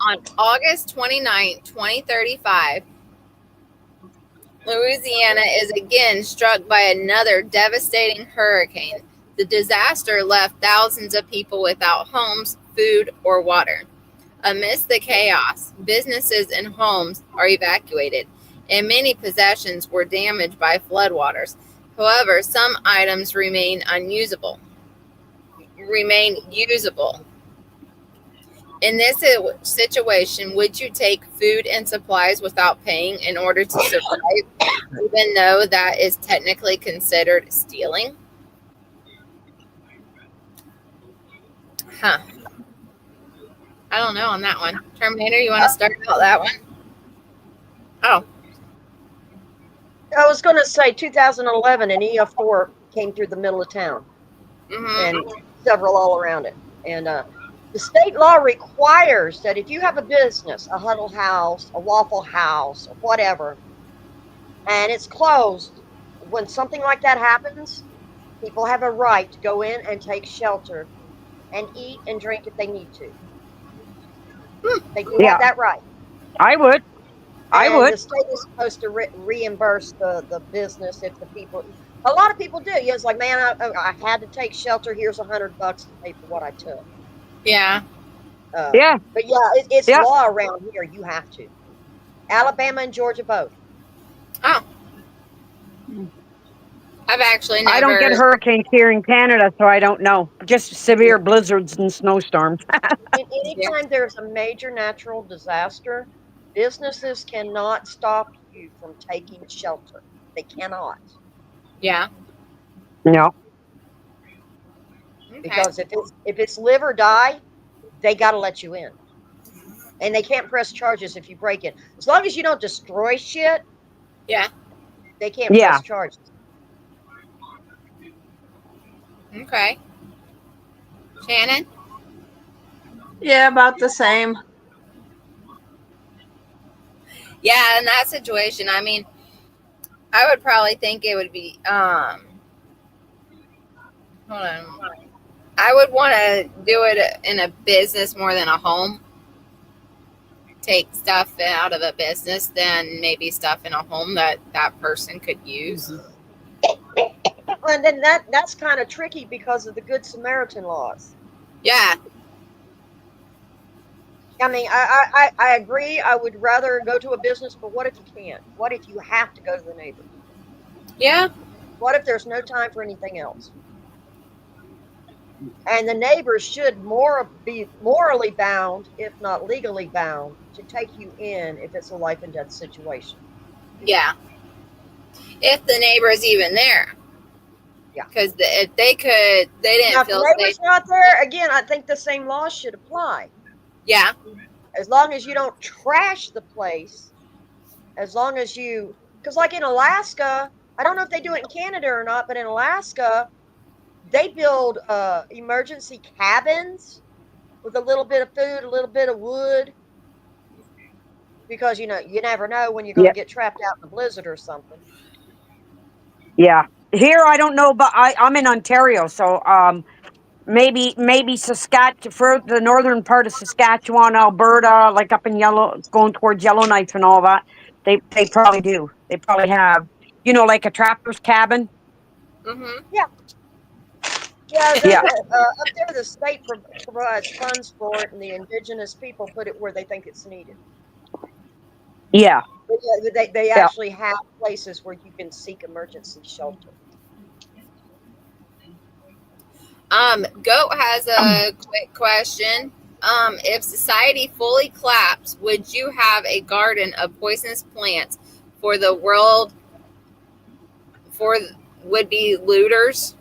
On August 29, 2035, Louisiana is again struck by another devastating hurricane. The disaster left thousands of people without homes, food, or water. Amidst the chaos, businesses and homes are evacuated, and many possessions were damaged by floodwaters. However, some items remain usable. In this situation, would you take food and supplies without paying in order to survive, even though that is technically considered stealing? Huh. I don't know on that one. Terminator, you want to start out that one? Oh. I was going to say 2011, an EF4 came through the middle of town, Mm-hmm. and several all around it. And the state law requires that if you have a business, a Huddle House, a Waffle House, or whatever, and it's closed, when something like that happens, people have a right to go in and take shelter and eat and drink if they need to. They do have Yeah, that right. I would. I And would. the state is supposed to reimburse the business if the people. A lot of people do. Yeah, it's like, man, I had to take shelter. Here's $100 to pay for what I took. Yeah. Yeah, But yeah, it's yeah. law around here. You have to. Alabama and Georgia both. Oh, I've actually I don't get never. hurricanes here in Canada, so I don't know. Just severe Yeah. blizzards and snowstorms. Yeah. Anytime there's a major natural disaster, businesses cannot stop you from taking shelter. They cannot. Yeah. No. Okay. Because if it's live or die, they got to let you in. And they can't press charges if you break it. As long as you don't destroy shit, Yeah. they can't Yeah. press charges. Okay. Shannon? Yeah, about the same. Yeah, in that situation, I mean, I would probably think it would be hold on. I would want to do it in a business more than a home. Take stuff out of a business than maybe stuff in a home that that person could use. And then that's kind of tricky because of the Good Samaritan laws. Yeah. I mean, I agree. I would rather go to a business, but what if you can't? What if you have to go to the neighbor? Yeah. What if there's no time for anything else? And the neighbors should be morally bound, if not legally bound, to take you in if it's a life and death situation. Yeah. If the neighbor is even there. Yeah. Because if they didn't Now, if feel the safe. neighbor's not there, again, I think the same law should apply. Yeah. As long as you don't trash the place, as long as you, because like in Alaska, I don't know if they do it in Canada or not, but in Alaska, they build emergency cabins with a little bit of food, a little bit of wood, because you never know when you're going Yeah. to get trapped out in a blizzard or something. Yeah. Here, I don't know, but I'm in Ontario, so maybe Saskatchewan, for the northern part of Saskatchewan, Alberta, like up in going towards Yellowknife and all that. They probably do. They probably have, like a trapper's cabin. Mm-hmm. Yeah, Yeah. up there, the state provides funds for it, and the indigenous people put it where they think it's needed. Yeah. They Yeah. actually have places where you can seek emergency shelter. Goat has a quick question. If society fully collapsed, would you have a garden of poisonous plants for the world for would-be looters?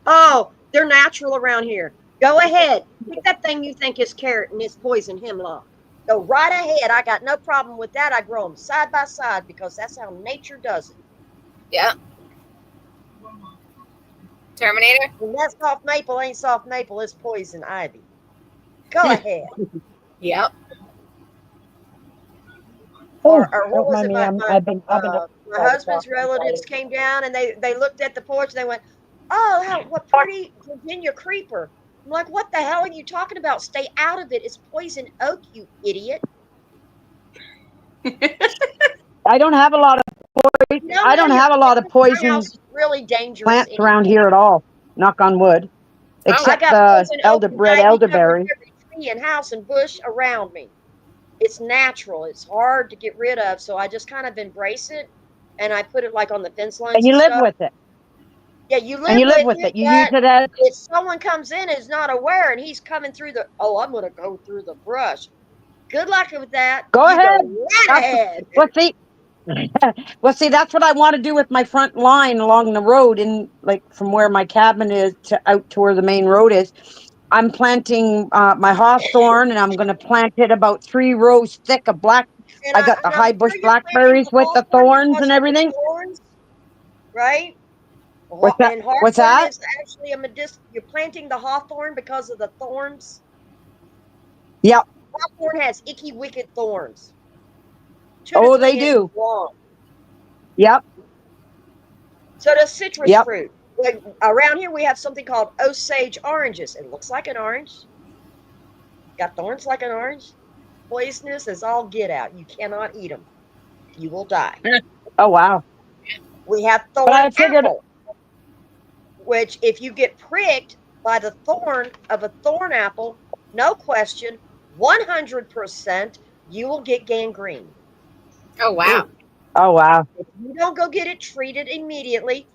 Oh, they're natural around here. Go ahead. Pick that thing you think is carrot and it's poison hemlock. Go right ahead. I got no problem with that. I grow them side by side because that's how nature does it. Yeah. Terminator? And that soft maple ain't soft maple, it's poison ivy. Go ahead. Yep. Oh, Or what don't was mind it? me. My I've been up husband's relatives came down and they looked at the porch and they went, "Oh, what pretty Virginia creeper." I'm like, "What the hell are you talking about? Stay out of it. It's poison oak, you idiot." I don't have a lot of poison. No, I no, don't your have a lot of my poison house is really dangerous plants around anyway. here at all. Knock on wood. Oh, I Except got the poison oak and red ivy covering elderberry. every tree and house and bush around me. It's natural. It's hard to get rid of, so I just kind of embrace it, and I put it like on the fence lines And and you live stuff. with it. Yeah, you And live you live with with it, it. You use but it as. if someone comes in and is not aware and he's coming through I'm going to go through the brush. Good luck with that. Go You ahead. go right ahead. Well, see, that's what I want to do with my front line along the road, like from where my cabin is out to where the main road is. I'm planting my hawthorn, and I'm going to plant it about 3 rows thick of black. And, I got the I'm high bush sure you're planting blackberries the with the hawthorn thorns because and of the everything. thorns, right? What's that? And What's hawthorn that? is actually you're planting the hawthorn because of the thorns. Yep. Hawthorn has icky, wicked thorns. 2 to Oh, 3 they inches do. long. Yep. So does citrus Yep. fruit. Around here we have something called Osage oranges. It looks like an orange. Got thorns like an orange. Poisonous as all get out. You cannot eat them. You will die. Oh, wow. We have But thorn I figured, apple, which if you get pricked by the thorn of a thorn apple, no question, 100% you will get gangrene. Oh, wow. oh, wow. If you don't go get it treated immediately,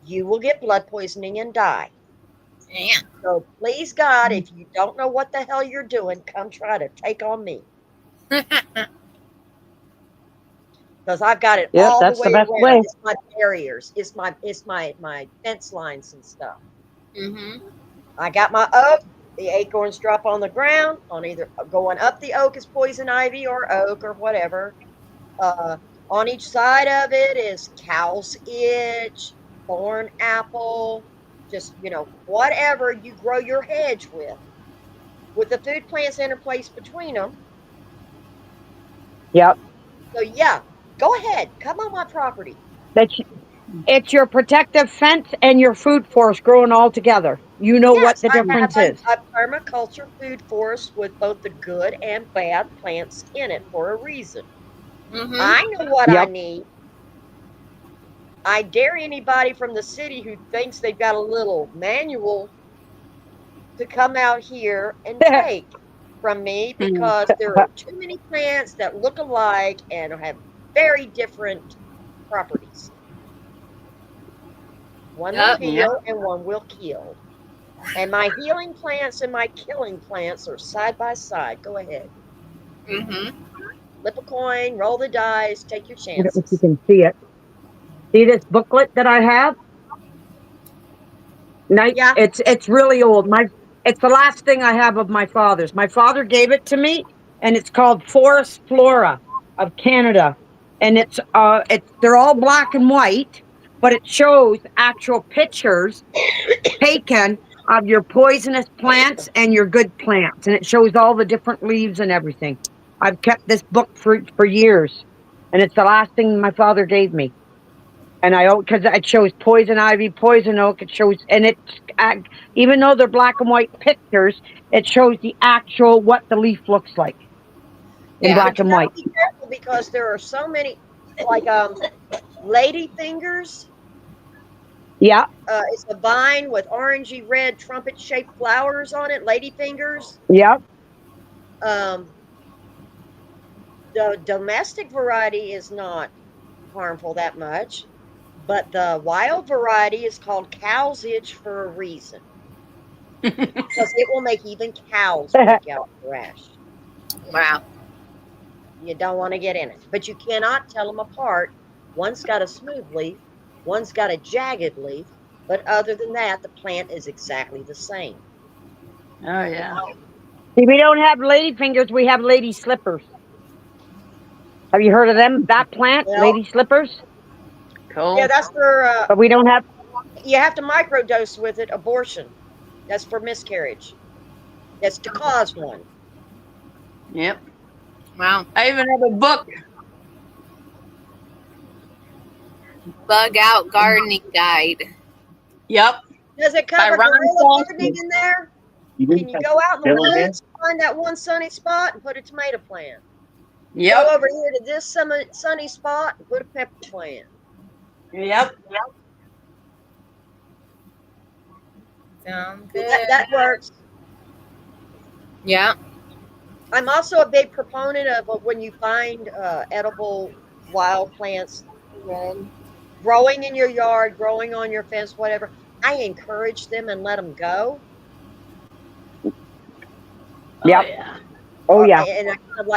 you will get blood poisoning and die. Yeah. So please God, if you don't know what the hell you're doing, come try to take on me. Because I've got it Yep, all the that's the way best around. way. It's my barriers. It's my fence lines and stuff. Mm-hmm. I got my oak. The acorns drop on the ground. On either going up the oak is poison ivy or oak or whatever. On each side of it is cow's itch, thorn apple, just whatever you grow your hedge with the food plants interplaced between them. Yep. So yeah, go ahead, come on my property. That's, it's your protective fence and your food forest growing all together. You know what Yes, the I have difference is. a permaculture food forest with both the good and bad plants in it for a reason. Mm-hmm. I know what I Yep. need. I dare anybody from the city who thinks they've got a little manual to come out here and take from me because there are too many plants that look alike and have very different properties. One will Yep. heal and one will kill. And my healing plants and my killing plants are side by side. Go ahead. Mm-hmm. Flip a coin, roll the dice, take your I don't know if you chances. can see it. See this booklet that I have? Night. Yeah. It's really old. It's the last thing I have of my father's. My father gave it to me, and it's called Forest Flora of Canada, and it's they're all black and white, but it shows actual pictures taken of your poisonous plants and your good plants, and it shows all the different leaves and everything. I've kept this book for years, and it's the last thing my father gave me. And because it shows poison ivy, poison oak. It shows, and even though they're black and white pictures, it shows the actual what the leaf looks like in Yeah. black But you and got to white. be careful because there are so many, like lady fingers. Yeah, It's a vine with orangey red trumpet shaped flowers on it. Lady fingers. yeah, Um, the domestic variety is not harmful that much, but the wild variety is called cow's itch for a reason because it will make even cows break out in rash. Wow. You don't want to get in it, but you cannot tell them apart. One's got a smooth leaf, one's got a jagged leaf, but other than that, the plant is exactly the same. Oh yeah. See, we don't have lady fingers. We have lady slippers. Have you heard of them? That plant, Well, lady slippers. yeah, Cool. that's for But we don't have. you have to microdose with it. Abortion. That's for miscarriage. That's to cause one. Yep. Wow. I even have a book. Bug out gardening guide. Yep. Does it By cover Ron guerrilla Foster. gardening in there? You Can you go out in the Still in woods, find that one sunny spot, and put a tomato plant? Go Yep. over here to this sunny spot and put a pepper plant. Yep. Sounds good. That works. Yeah. I'm also a big proponent of when you find edible wild plants growing in your yard, growing on your fence, whatever. I encourage them and let them go. Yep. Oh yeah. Oh yeah. And I kind of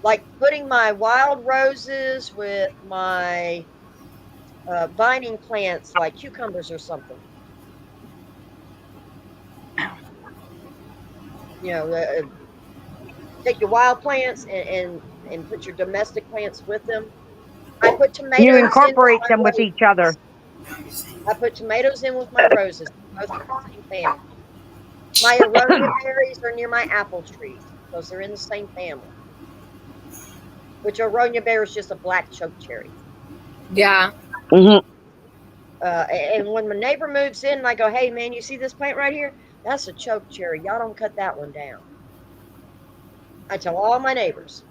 like putting my wild roses with my vining plants like cucumbers or something. Take your wild plants and put your domestic plants with them. I put tomatoes You in with incorporate my them with each other. roses. I put tomatoes in with my roses, both in the same family. My aronia berries are near my apple trees because they're in the same family. Which aronia berry is just a black chokecherry. Yeah. Mm-hmm. And when my neighbor moves in and I go, hey man, you see this plant right here? That's a choke cherry. Y'all don't cut that one down. I tell all my neighbors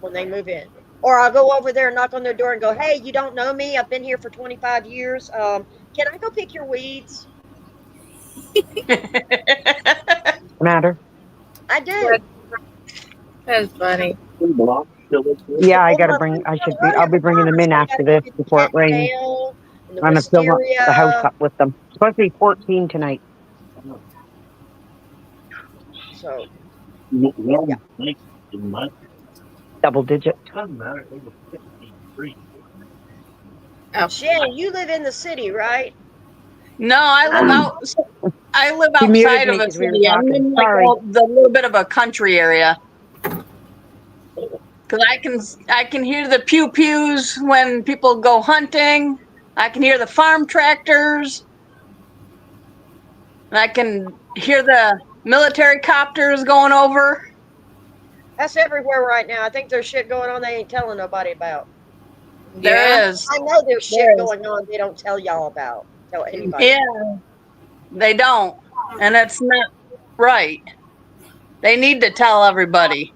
when they move in. Or I'll go over there and knock on their door and go, hey, you don't know me. I've been here for 25 years. Can I go pick your weeds? Matter. I do. That's funny. Yeah, I gotta My bring. friends go, I'll oh, be the bringing them farmers in say after I this can get the before it rains. cattail and the I'm gonna fill the house wisteria. up with them. It's supposed to be 14 tonight. So, Double digit. Oh, Shannon, you live in the city, right? No, I live out. I live He muted outside me of a because we were city. I'm talking. in like Sorry. the little bit of a country area. Because I can hear the pew pews when people go hunting. I can hear the farm tractors. And I can hear the military copters going over. That's everywhere right now. I think there's shit going on they ain't telling nobody about. yeah. There is. I know there's shit There is. going on they don't tell y'all about. Tell anybody. Yeah, they don't. And it's not right. They need to tell everybody,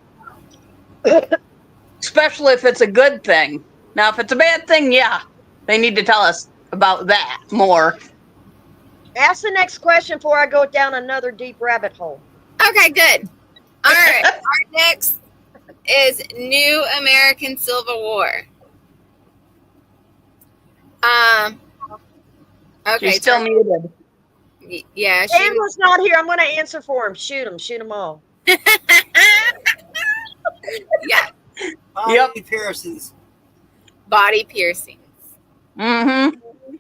especially if it's a good thing. Now, if it's a bad thing, yeah, they need to tell us about that more. Ask the next question before I go down another deep rabbit hole. Okay, good. All right. Our next is New American Civil War. Um. Okay. She's still muted. Yeah. Dan was not here. I'm going to answer for him. Shoot him. Shoot them all. Yeah. Yep. Piercings. Body piercings. Mm-hmm.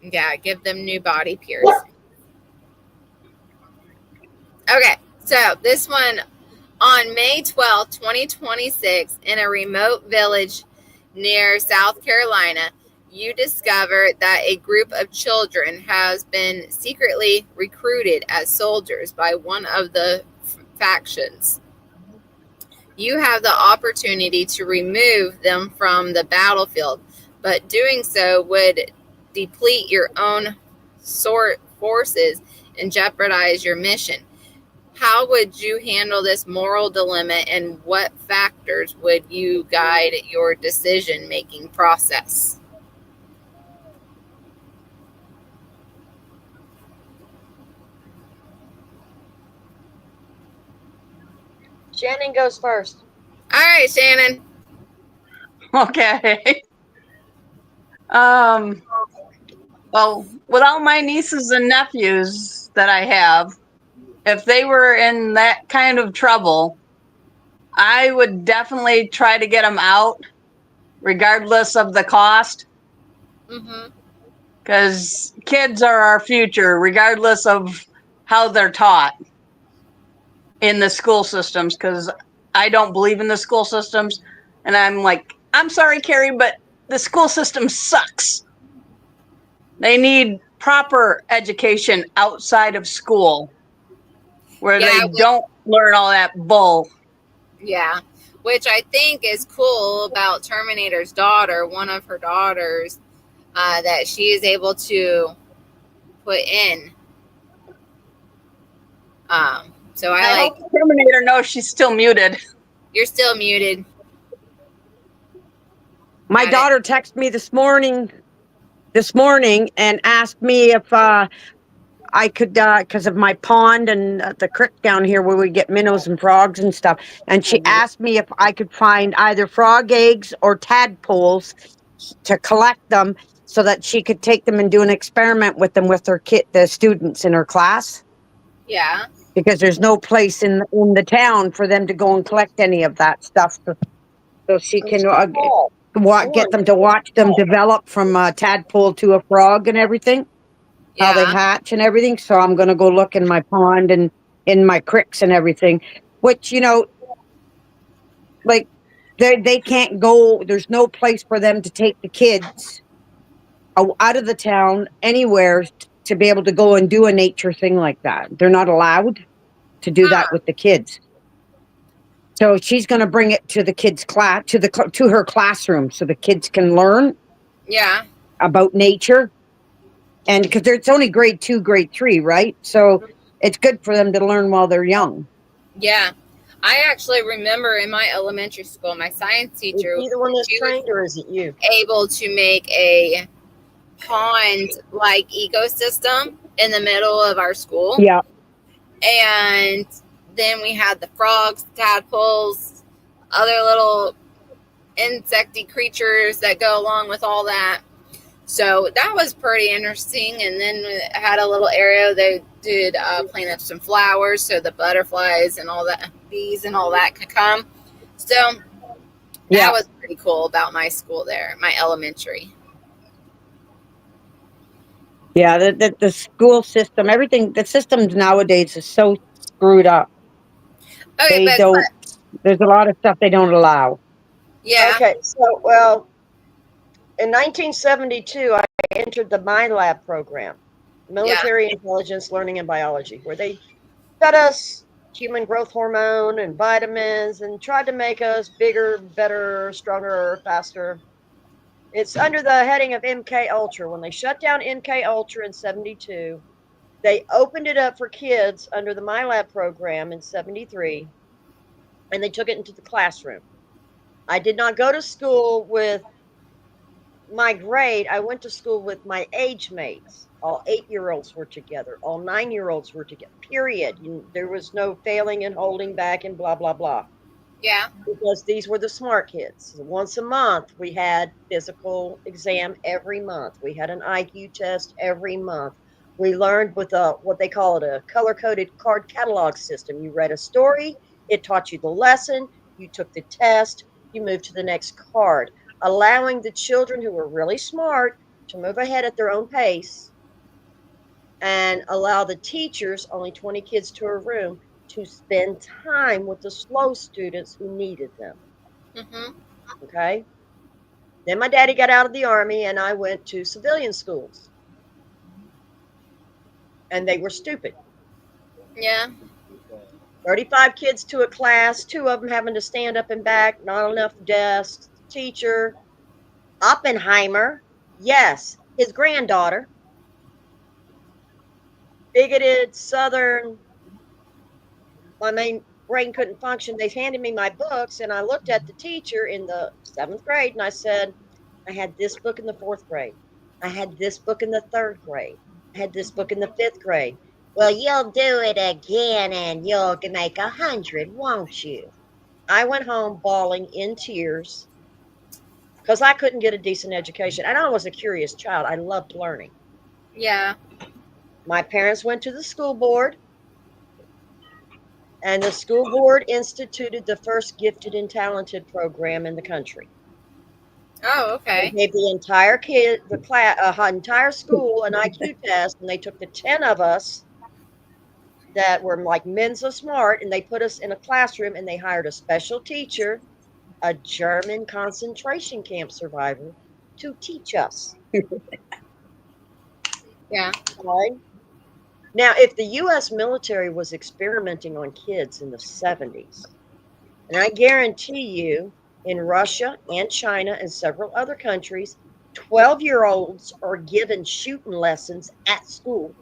Yeah. Give them new body piercings. Okay. So this one on May 12th, 2026, in a remote village near South Carolina, you discover that a group of children has been secretly recruited as soldiers by one of the factions. You have the opportunity to remove them from the battlefield, but doing so would deplete your own forces and jeopardize your mission. How would you handle this moral dilemma, and what factors would you guide your decision-making process? Shannon goes first. All right, Shannon. Okay. Well, with all my nieces and nephews that I have, if they were in that kind of trouble, I would definitely try to get them out, regardless of the cost. Mm-hmm. Because kids are our future, regardless of how they're taught in the school systems. Because I don't believe in the school systems. And I'm like, I'm sorry, Carrie, but the school system sucks. They need proper education outside of school where they don't learn all that bull. Yeah, which I think is cool about Terminator's daughter, one of her daughters, that she is able to put in. So I like. Hope Terminator knows she's still muted. You're still muted. My daughter texted me this morning and asked me if I could, because of my pond and the creek down here where we get minnows and frogs and stuff. And she asked me if I could find either frog eggs or tadpoles to collect them so that she could take them and do an experiment with them with her the students in her class. Yeah. Because there's no place in the town for them to go and collect any of that stuff. So she can get them to watch them develop from a tadpole to a frog and everything. How they hatch and everything. So I'm going to go look in my pond and in my creeks and everything, which, like they can't go. There's no place for them to take the kids out of the town anywhere to be able to go and do a nature thing like that. They're not allowed to do that with the kids. So she's going to bring it to the kids' class, to her classroom so the kids can learn. Yeah. about nature, and because it's only grade 2, grade 3, right? So it's good for them to learn while they're young. Yeah. I actually remember in my elementary school, my science Is teacher, he the one that's she was trained, or is it you? able to make a pond-like ecosystem in the middle of our school. Yeah. And then we had the frogs, tadpoles, other little insecty creatures that go along with all that. So that was pretty interesting. And then we had a little area they did plant up some flowers so the butterflies and all that, bees and all that could come. So Yeah. that was pretty cool about my school there, my elementary. Yeah, the school system, everything, the systems nowadays is so screwed up. Okay, They but don't, there's a lot of stuff they don't allow. yeah, Okay, so, well, in 1972, I entered the MyLab program, Military Intelligence Learning and Biology, where they fed us human growth hormone and vitamins and tried to make us bigger, better, stronger, faster. It's under the heading of MK Ultra. When they shut down MK Ultra in 72, they opened it up for kids under the MyLab program in 73, and they took it into the classroom. I did not go to school with my grade. I went to school with my age mates. All 8-year-olds were together. All 9-year-olds were together. Period. There was no failing and holding back and blah blah blah. yeah, Because these were the smart kids. Once a month, we had physical exam every month. We had an IQ test every month. We learned with what they call it, a color-coded card catalog system. You read a story, it taught you the lesson, you took the test, you moved to the next card, allowing the children who were really smart to move ahead at their own pace and allow the teachers, only 20 kids to a room, to spend time with the slow students who needed them. mm-hmm. Okay. Then my daddy got out of the army and I went to civilian schools. And they were stupid. Yeah, 35 kids to a class, 2 of them having to stand up and back, not enough desks. Teacher, Oppenheimer, yes, his granddaughter, bigoted, Southern. My main brain couldn't function. They handed me my books, and I looked at the teacher in the 7th grade and I said, I had this book in the 4th grade. I had this book in the 3rd grade. I had this book in the 5th grade. Well, you'll do it again and you'll make 100, won't you? I went home bawling in tears because I couldn't get a decent education. And I was a curious child. I loved learning. yeah. My parents went to the school board, and the school board instituted the first gifted and talented program in the country. Oh, They okay. gave the entire entire school an IQ test, and they took the 10 of us that were like Mensa smart, and they put us in a classroom, and they hired a special teacher, a German concentration camp survivor, to teach us. Yeah. Okay? Now, if the U.S. military was experimenting on kids in the 70s, and I guarantee you, in Russia and China and several other countries, 12-year-olds are given shooting lessons at school.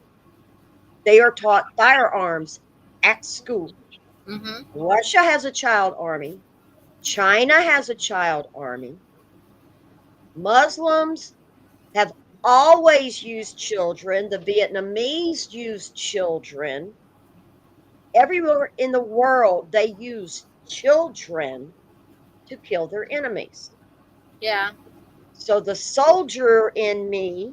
They are taught firearms at school. Mm-hmm. Russia has a child army. China has a child army. Muslims have always used children. The Vietnamese used children. Everywhere in the world, they use children to kill their enemies. Yeah. So the soldier in me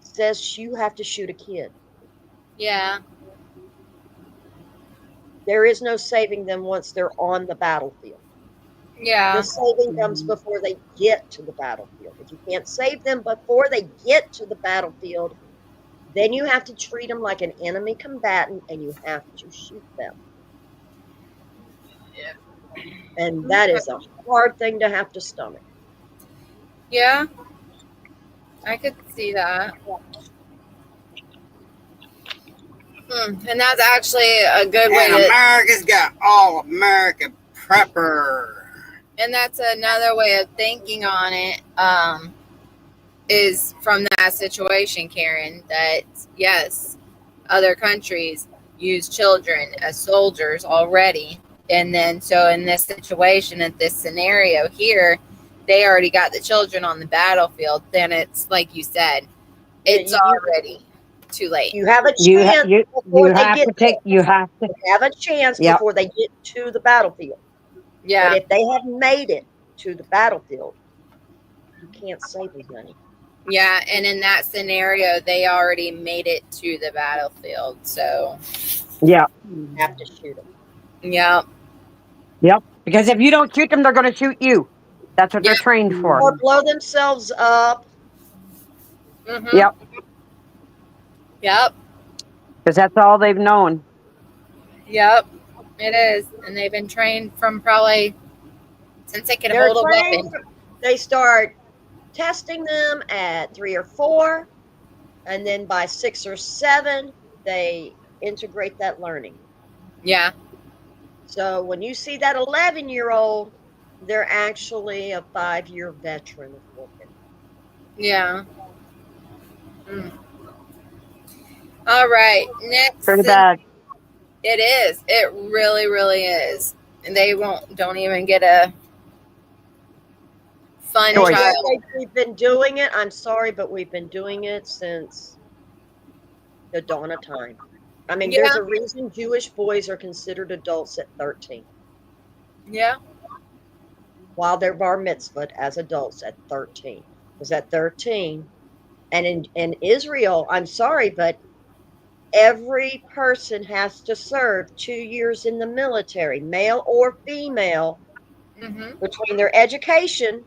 says you have to shoot a kid. Yeah. There is no saving them once they're on the battlefield. Yeah. The saving comes before they get to the battlefield. If you can't save them before they get to the battlefield, then you have to treat them like an enemy combatant and you have to shoot them. And that is a hard thing to have to stomach. Yeah. I could see that. And that's actually a good way And to. America's got all American prepper. And that's another way of thinking on it. is from that situation, Karen, that yes, other countries use children as soldiers already. And then, so in this situation, in this scenario here, they already got the children on the battlefield. Then it's like you said, it's already too late. You have a You chance you before they have get to take. there. You have to. You have a chance Yep. before they get to the battlefield. But Yeah. if they have made it to the battlefield, you can't save them, honey. Yeah. And in that scenario, they already made it to the battlefield. So, Yeah. You have to shoot them. yeah. Yep. Because if you don't shoot them, they're going to shoot you. That's what Yeah. they're trained for. Or blow themselves up. Mm-hmm. Yep. Yep. Because that's all they've known. Yep. It is. And they've been trained from probably since they could They're hold a trained. weapon. They start testing them at 3 or 4, and then by 6 or 7, they integrate that learning. Yeah. So when you see that 11-year-old, they're actually a 5-year veteran of warfare. Yeah. Mm. All right. Next. Pretty bad. It is. It really, really is. And they don't even get a fun Choice. child. We've been doing it. I'm sorry, but we've been doing it since the dawn of time. I mean, Yeah. there's a reason Jewish boys are considered adults at 13, Yeah. while they're bar mitzvahed as adults at 13. Because at 13, and in Israel, I'm sorry, but every person has to serve 2 years in the military, male or female, Mm-hmm. between their education,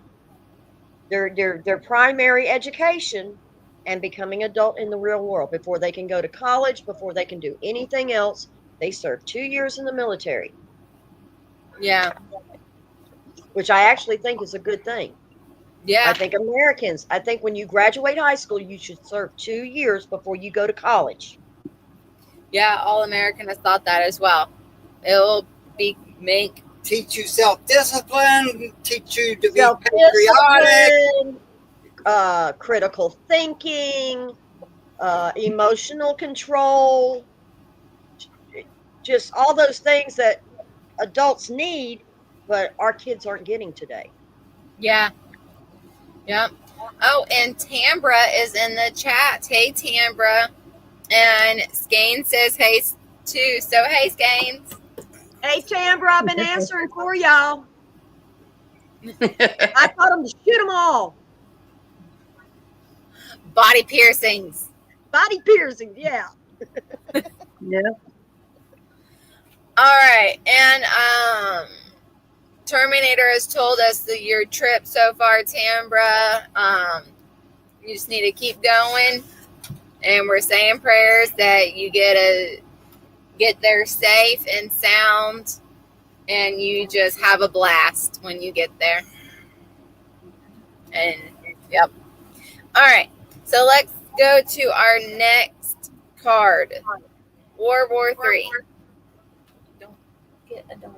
their primary education, and becoming adult in the real world. Before they can go to college, before they can do anything else, they serve 2 years in the military, Yeah. which I actually think is a good thing. Yeah. I think Americans, I think when you graduate high school, you should serve 2 years before you go to college. Yeah. All American has thought that as well. It'll teach you self-discipline, teach you to be patriotic. Self-discipline, critical thinking, emotional control, just all those things that adults need, but our kids aren't getting today. Yeah. Yep. Oh, and Tambra is in the chat. Hey, Tambra. And Skane says hey too. So, hey, Skane. Hey, Tambra, I've been answering for y'all. I told them to shoot them all. Body piercings. Body piercings, yeah. Yeah. All right. And Terminator has told us that your trip so far, Tambra, you just need to keep going. And we're saying prayers that you get there safe and sound, and you just have a blast when you get there. And yep. All right. So let's go to our next card. World War III. Don't get a dog.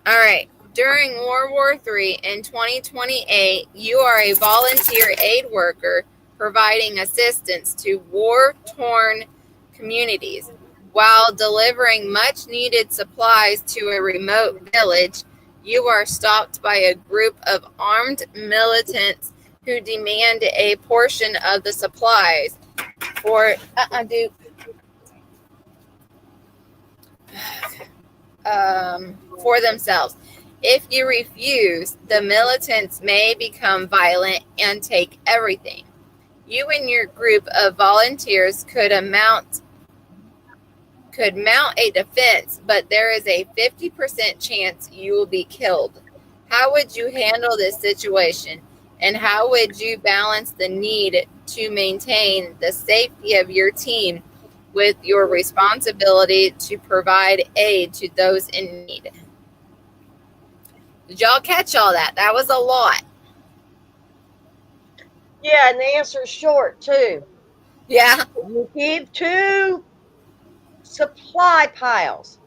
All right. During World War III in 2028, you are a volunteer aid worker providing assistance to war-torn communities. While delivering much-needed supplies to a remote village, you are stopped by a group of armed militants who demand a portion of the supplies for for themselves. If you refuse, the militants may become violent and take everything. You and your group of volunteers could mount a defense, but there is a 50% chance you will be killed. How would you handle this situation? And how would you balance the need to maintain the safety of your team with your responsibility to provide aid to those in need? Did y'all catch all that? That was a lot. Yeah, and the answer is short, too. Yeah. You give 2 supply piles.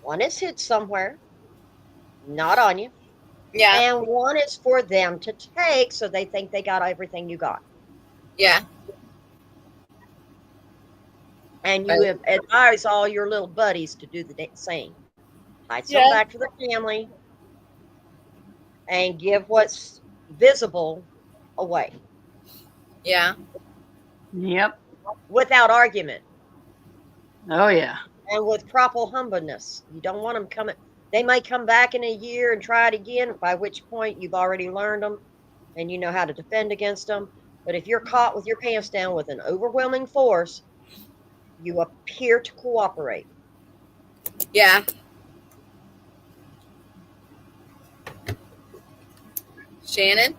One is hid somewhere, not on you. Yeah. And one is for them to take, so they think they got everything you got. Yeah. And you advise all your little buddies to do the same. Hide some Yeah. back for the family and give what's visible away Yeah. Yep. without argument Oh yeah. and with proper humbleness. You don't want them coming. They may come back in a year and try it again, by which point you've already learned them and you know how to defend against them. But if you're caught with your pants down with an overwhelming force, you appear to cooperate. Yeah. Shannon?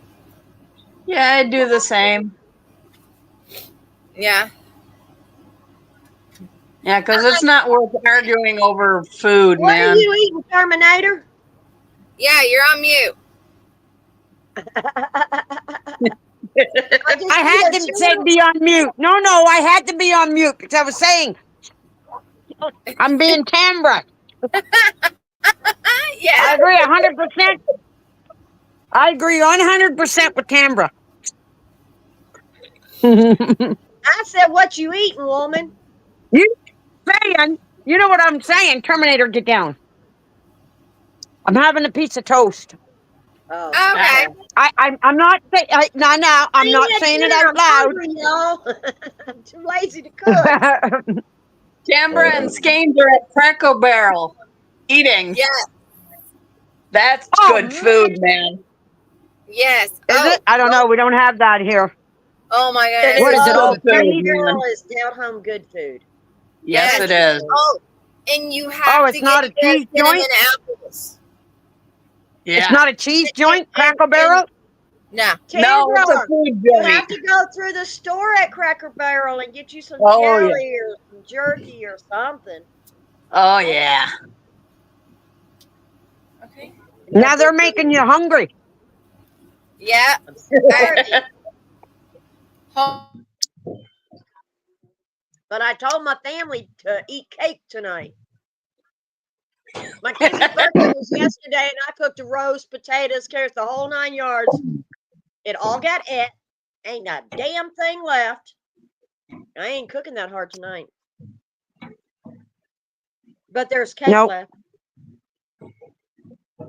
Yeah, I do the same. Yeah. Yeah, because it's not worth arguing over food, What man. are you eating, Terminator? Yeah, you're on mute. I had to say be on mute. No, I had to be on mute because I was saying I'm being Tambra. Yeah. I agree 100%. I agree 100% with Tambra. I said, what you eating, woman? You saying? You know what I'm saying? Terminator, get down. I'm having a piece of toast. Oh, Okay. I'm not saying no. I'm not saying it out I'm loud. hungry, y'all. I'm too lazy to cook. Tambra and Skeins are at Cracker Barrel eating. Yeah. That's Oh, good food, man. Yes. Is it? I don't know. We don't have that here. Oh my It goodness. What is it? good All food, free? man. Girl is down home good food. Yes, Yes. it is. Oh, and you have Oh, to it's not get a your cheese cinnamon joint? apples. It's Yeah. not a cheese joint, Cracker Barrel? No. No, it's a Tambra, food you joint. have to go through the store at Cracker Barrel and get you some Oh, yeah. jelly or some jerky or something. Oh yeah. Okay. Now they're making you hungry. Yeah. I'm starving. But I told my family to eat cake tonight. My kid's birthday was yesterday, and I cooked a roast, potatoes, carrots, the whole 9 yards. It all got et. Ain't a damn thing left. I ain't cooking that hard tonight. But there's cake Nope. left.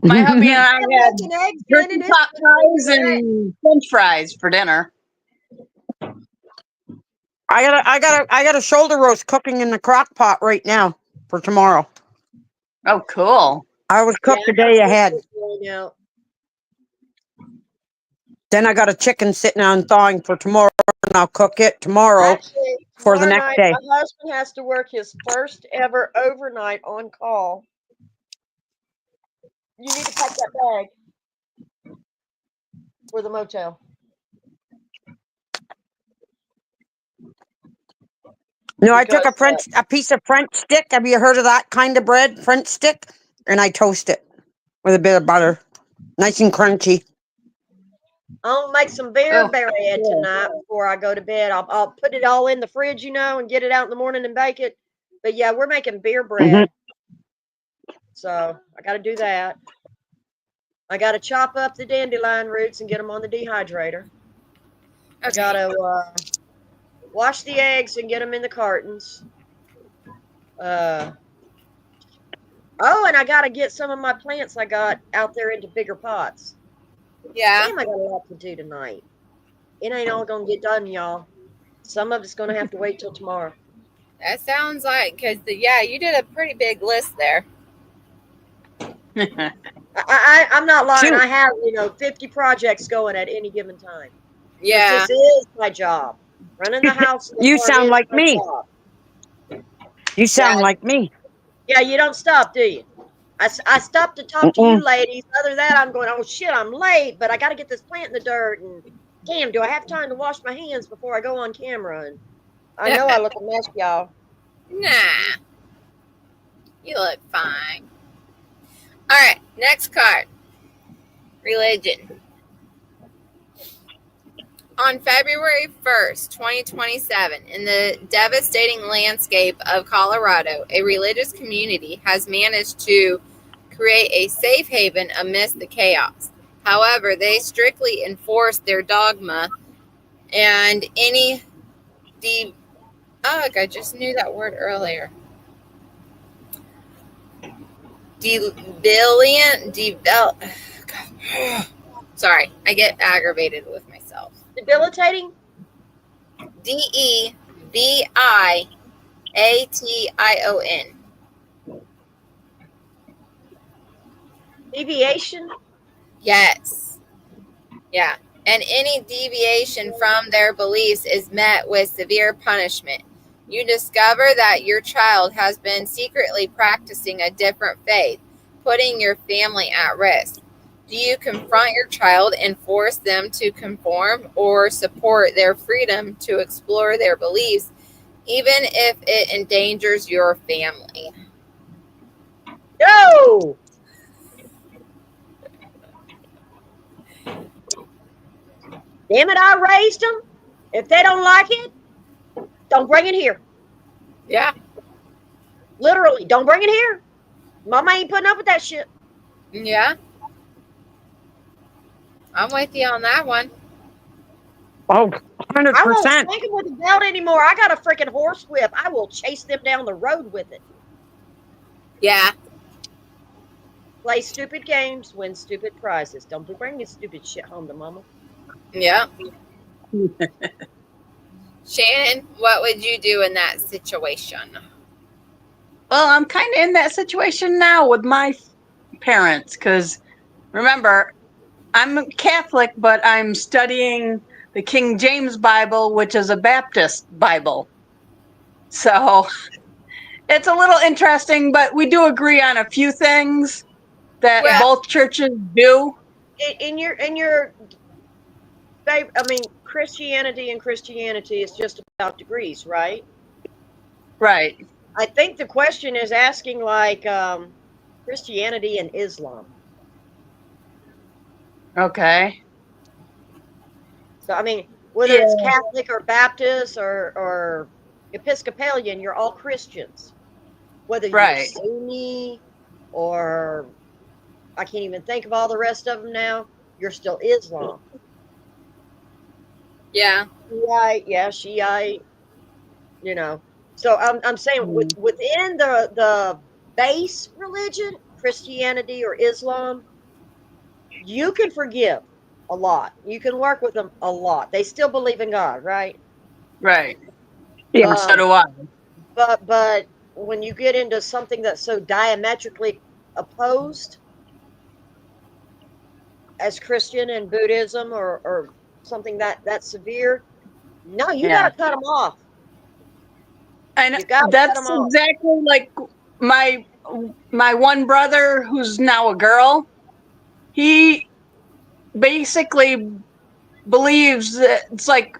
My hubby and I I'm had making eggs, turkey Brandon. pot pies and French fries for dinner. I got a shoulder roast cooking in the crock pot right now for tomorrow. Oh, cool. I was cooked a day ahead. Out. Then I got a chicken sitting on thawing for tomorrow, and I'll cook it tomorrow Actually, for the tomorrow next night, day. my husband has to work his first ever overnight on call. You need to pack that bag for the motel. No, I took Because, a piece of French stick. Have you heard of that kind of bread, French stick? And I toast it with a bit of butter, nice and crunchy. I'll make some beer Oh, bread tonight before I go to bed. I'll put it all in the fridge, and get it out in the morning and bake it. But yeah, we're making beer bread. So I got to do that. I got to chop up the dandelion roots and get them on the dehydrator. I got to wash the eggs and get them in the cartons. Oh, and I got to get some of my plants I got out there into bigger pots. Yeah. Damn, I got a lot to do tonight. It ain't all going to get done, y'all. Some of it's going to have to wait till tomorrow. That sounds like, because, you did a pretty big list there. I'm not lying. Shoot. I have, 50 projects going at any given time. Yeah. This is my job. Running the house. You sound is like my me. job. You sound like me. Yeah, you don't stop, do you? I stopped to talk to you ladies. Other than that, I'm going, oh shit, I'm late, but I got to get this plant in the dirt. And damn, do I have time to wash my hands before I go on camera? And I know I look a mess, y'all. Nah. You look fine. All right, next card. Religion. On February 1st, 2027, in the devastating landscape of Colorado, a religious community has managed to create a safe haven amidst the chaos. However, they strictly enforce their dogma, and any I just knew that word earlier. Sorry, I get aggravated with myself. Debilitating? DEVIATION. Deviation? Yes. Yeah. And any deviation from their beliefs is met with severe punishment. You discover that your child has been secretly practicing a different faith, putting your family at risk. Do you confront your child and force them to conform, or support their freedom to explore their beliefs, even if it endangers your family? No! Damn it, I raised them. If they don't like it, don't bring it here. Yeah. Literally, don't bring it here. Mama ain't putting up with that shit. Yeah. I'm with you on that one. Oh, I won't 100%. spank them with a belt anymore. I got a freaking horse whip. I will chase them down the road with it. Yeah. Play stupid games, win stupid prizes. Don't be bringing stupid shit home to mama. Yeah. Shannon, what would you do in that situation? Well, I'm kind of in that situation now with my parents because remember, I'm Catholic, but I'm studying the King James Bible, which is a Baptist Bible. So it's a little interesting, but we do agree on a few things that Well, both churches do. In your, I mean, Christianity is just about degrees, right? Right. I think the question is asking like Christianity and Islam. Okay. So I mean, whether it's Catholic or Baptist or Episcopalian, you're all Christians. Whether you're Right. Sunni or I can't even think of all the rest of them now, you're still Islam. yeah. Shiite, yeah, Shiite. You know, so I'm saying within the base religion, Christianity or Islam, you can forgive a lot. You can work with them a lot. They still believe in God, right? Right. Yeah. So do I. But when you get into something that's so diametrically opposed as Christian and Buddhism or something that severe, no, you Yeah. got to cut them off. And You got to cut that's them off. exactly like my one brother who's now a girl. He basically believes that it's like,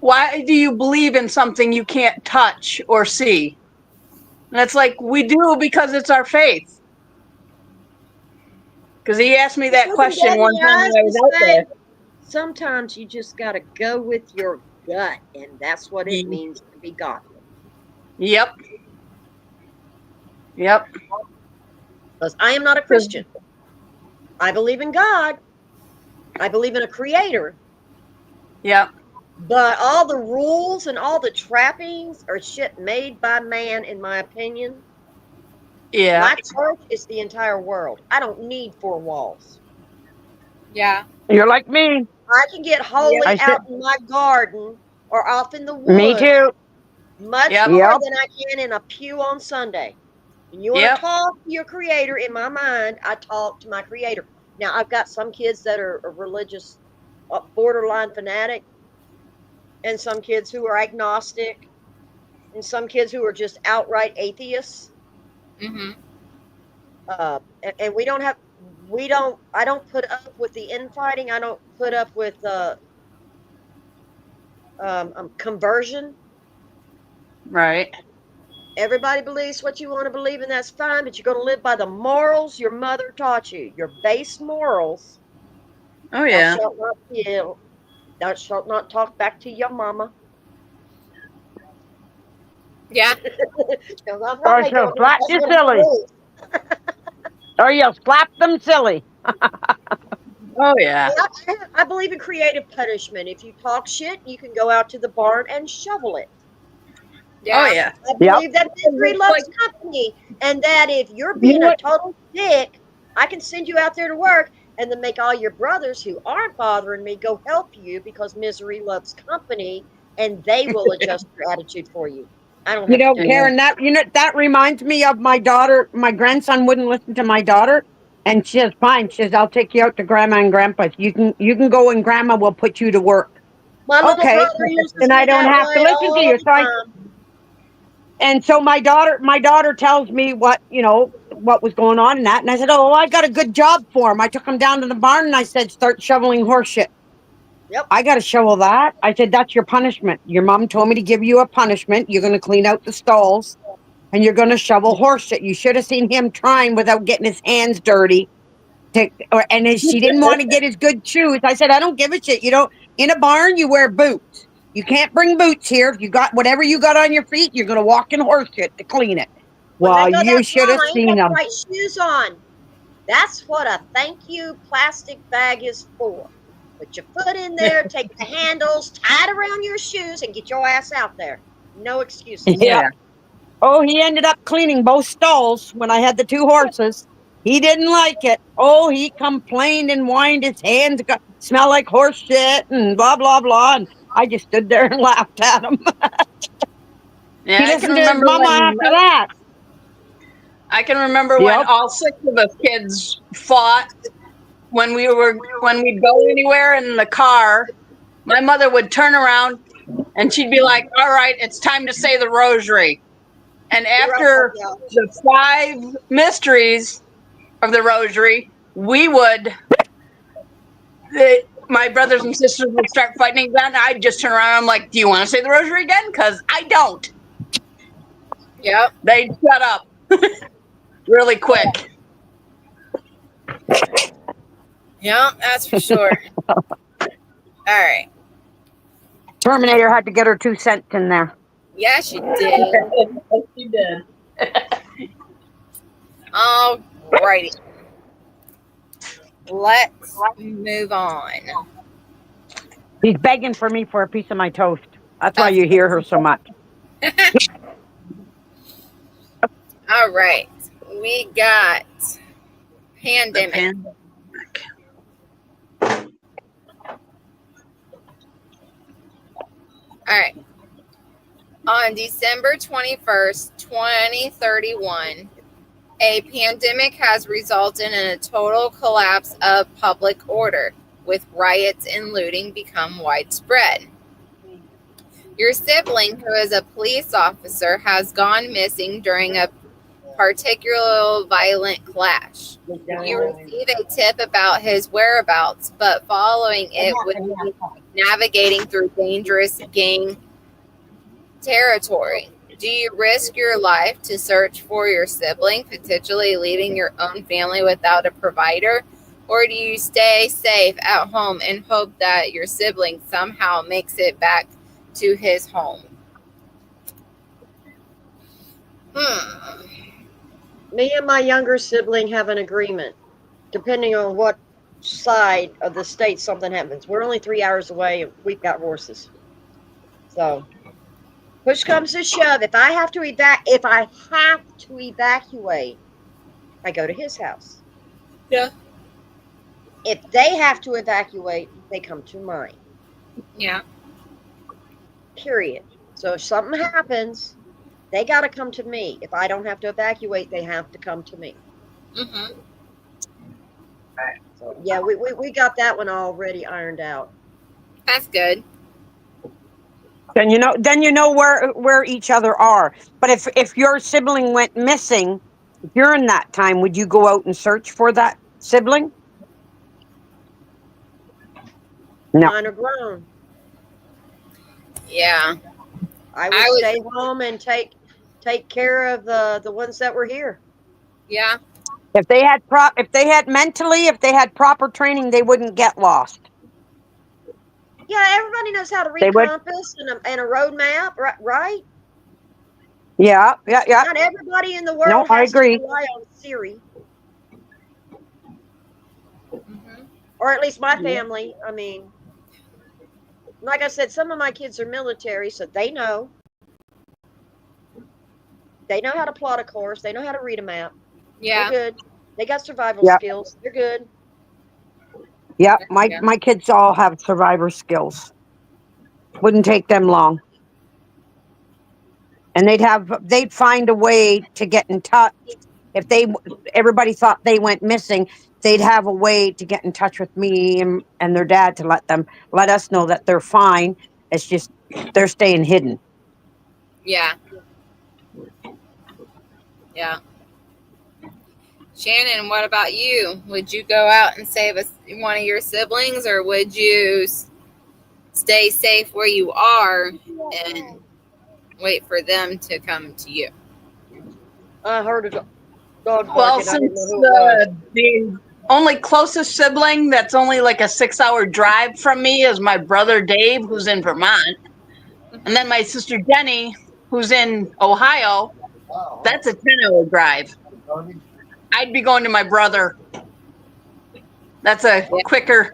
why do you believe in something you can't touch or see? And it's like, we do because it's our faith. Because he asked me that Look him question dead in one the time when eyes I and was out say, there. sometimes you just got to go with your gut, and that's what it means to be godly. Yep. Yep. Because I am not a Christian. I believe in God. I believe in a creator. Yep. But all the rules and all the trappings are shit made by man, in my opinion. Yeah. My church is the entire world. I don't need four walls. Yeah. You're like me. I can get holy I out said, in my garden or off in the me woods too. much Yep. more Yep. than I can in a pew on Sunday. When you want Yep. to talk to your creator, in my mind, I talk to my creator. Now, I've got some kids that are religious, borderline fanatic, and some kids who are agnostic, and some kids who are just outright atheists. Mm-hmm. And I don't put up with the infighting. I don't put up with conversion. Right. Everybody believes what you want to believe, and that's fine, but you're going to live by the morals your mother taught you, your base morals. Oh, Thou yeah. shalt not kill. Thou shalt not talk back to your mama. Yeah. Because I'm Or right, so don't flat that's you what it silly. is. Or you'll slap them silly. Oh yeah. I believe in creative punishment. If you talk shit, you can go out to the barn and shovel it. Oh Yeah. yeah. I Yep. believe that misery It's like, loves company, and that if you're You being know a what? total dick, I can send you out there to work and then make all your brothers who aren't bothering me go help you because misery loves company, and they will adjust your attitude for you. I don't You have to know, do that. yeah. Karen, that reminds me of my daughter. My grandson wouldn't listen to my daughter, and she says, "Fine." She says, "I'll take you out to Grandma and Grandpa's. You can go, and Grandma will put you to work." My little Okay, brother uses and I me don't that have to way listen to all you. the So time. my daughter tells me what was going on in that, and I said, "Oh, well, I got a good job for him." I took him down to the barn, and I said, "Start shoveling horse shit." Yep. I got to shovel that. I said, "That's your punishment. Your mom told me to give you a punishment. You're going to clean out the stalls, and you're going to shovel horse shit." You should have seen him trying without getting his hands dirty. She didn't want to get his good shoes. I said, "I don't give a shit. You don't in a barn. You wear boots. You can't bring boots here. If you got whatever you got on your feet, you're going to walk in horse shit to clean it." When I Well, go that you should far, have I ain't seen got the him. right shoes on. That's what a thank you plastic bag is for. Put your foot in there, take the handles, tie it around your shoes, and get your ass out there. No excuses. Yeah. Yeah. Oh, he ended up cleaning both stalls when I had the two horses. He didn't like it. Oh, he complained and whined. His hands smell like horse shit and blah blah blah. And I just stood there and laughed at him. Yeah. He listened to his mama after that. I can remember when Yep. all six of us kids fought when we'd go anywhere in the car. My mother would turn around and she'd be like, "All right, it's time to say the rosary." And You're right, after y'all. the 5 mysteries of the rosary, we would my brothers and sisters would start fighting again. I'd just turn around. I'm like, "Do you want to say the rosary again? Because I don't." Yep. They'd shut up really quick. Yep. That's for sure. All right. Terminator had to get her 2 cents in there. Yes, you did. She did. All righty. Let's move on. He's begging for me for a piece of my toast. That's why Of you hear her so much. All right. We got The pandemic. pandemic. All right. On December 21st, 2031, a pandemic has resulted in a total collapse of public order, with riots and looting become widespread. Your sibling, who is a police officer, has gone missing during a particularly violent clash. You receive a tip about his whereabouts, but following it would be navigating through dangerous gang territory. Do you risk your life to search for your sibling, potentially leaving your own family without a provider? Or do you stay safe at home and hope that your sibling somehow makes it back to his home? Me and my younger sibling have an agreement. Depending on what side of the state something happens, we're only 3 hours away, and we've got horses. So, push comes to shove. If I have to evacuate, I go to his house. Yeah. If they have to evacuate, they come to mine. Yeah. Period. So if something happens, they got to come to me. If I don't have to evacuate, they have to come to me. Mm-hmm. So yeah, we got that one already ironed out. That's good. Then you know where each other are. But if your sibling went missing during that time, would you go out and search for that sibling? No. Mine are grown. Yeah. I would I was, stay home and take care of the ones that were here. yeah. If they had if they had proper training, they wouldn't get lost. Yeah, everybody knows how to They read would. compass and a road map, right? Yeah. Not everybody in the No, world I has to agree. rely on Siri. or at least my family. I mean, like I said, some of my kids are military, so they know. They know how to plot a course. They know how to read a map. Yeah. They're good. They got survival Yeah. skills. They're good. Yeah, Yeah. my kids all have survivor skills. Wouldn't take them long. And they'd find a way to get in touch. If everybody thought they went missing, they'd have a way to get in touch with me and their dad to let us know that they're fine. It's just they're staying hidden. Yeah. Yeah. Shannon, what about you? Would you go out and save one of your siblings, or would you stay safe where you are and wait for them to come to you? I heard a dog Well, barking. I didn't know since who it was. the only closest sibling that's only like a 6-hour drive from me is my brother Dave, who's in Vermont. And then my sister Jenny, who's in Ohio. That's a 10-hour drive. I'd be going to my brother. That's a quicker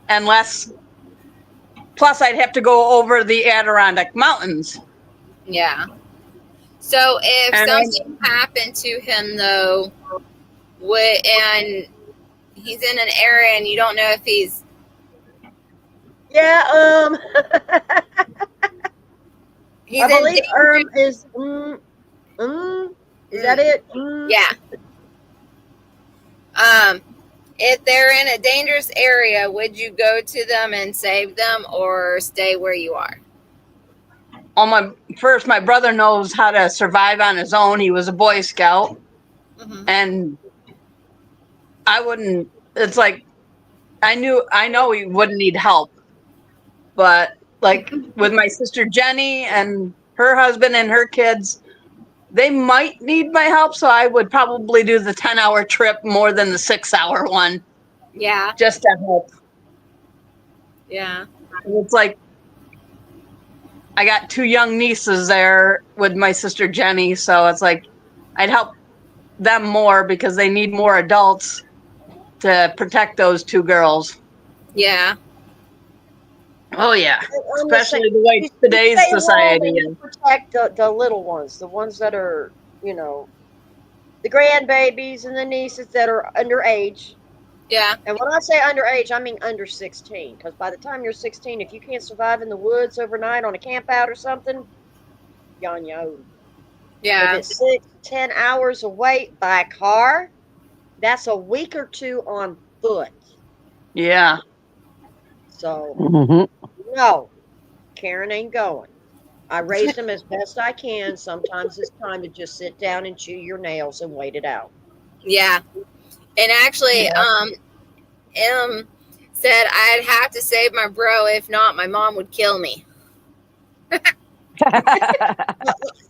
and less. Plus, I'd have to go over the Adirondack Mountains. Yeah. So if And something happened to him, though, and he's in an area and you don't know if he's Yeah. he's I in believe danger. is. Is that it? Yeah. If they're in a dangerous area, would you go to them and save them, or stay where you are? My brother knows how to survive on his own. He was a Boy Scout. And I wouldn't. It's like I know he wouldn't need help, but like with my sister Jenny and her husband and her kids, they might need my help. So I would probably do the 10-hour trip more than the 6-hour one. Yeah. Just to help. Yeah. It's like I got 2 young nieces there with my sister Jenny, so it's like I'd help them more because they need more adults to protect those 2 girls. Yeah. Oh yeah, especially the way today's society is. Protect the little ones, the ones that are, the grandbabies and the nieces that are underage. Yeah. And when I say underage, I mean under 16. Because by the time you're 16, if you can't survive in the woods overnight on a camp out or something, you're on your own. Yeah. If it's 6 to 10 hours away by car, that's a week or 2 on foot. Yeah. So, no, Karen ain't going. I raised him as best I can. Sometimes it's time to just sit down and chew your nails and wait it out. Yeah. And actually, M said I'd have to save my bro. If not, my mom would kill me.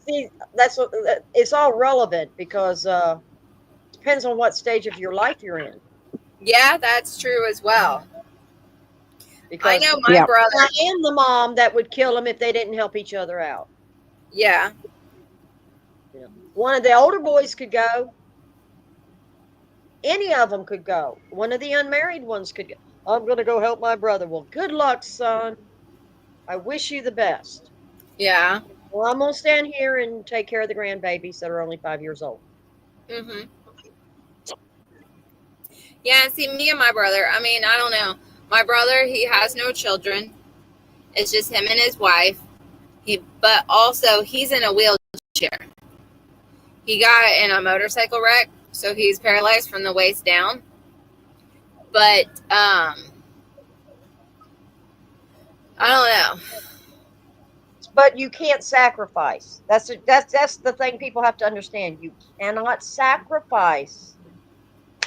See, that's what it's all relevant because depends on what stage of your life you're in. Yeah, that's true as well. Because I know my brother. I am the mom that would kill them if they didn't help each other out. Yeah. One of the older boys could go. Any of them could go. One of the unmarried ones could go. I'm going to go help my brother. Well, good luck, son. I wish you the best. Yeah. Well, I'm going to stand here and take care of the grandbabies that are only 5 years old. Yeah, see, me and my brother, I mean, I don't know. My brother, he has no children. It's just him and his wife. But also, he's in a wheelchair. He got in a motorcycle wreck, so he's paralyzed from the waist down. But, I don't know. But you can't sacrifice. That's the thing people have to understand. You cannot sacrifice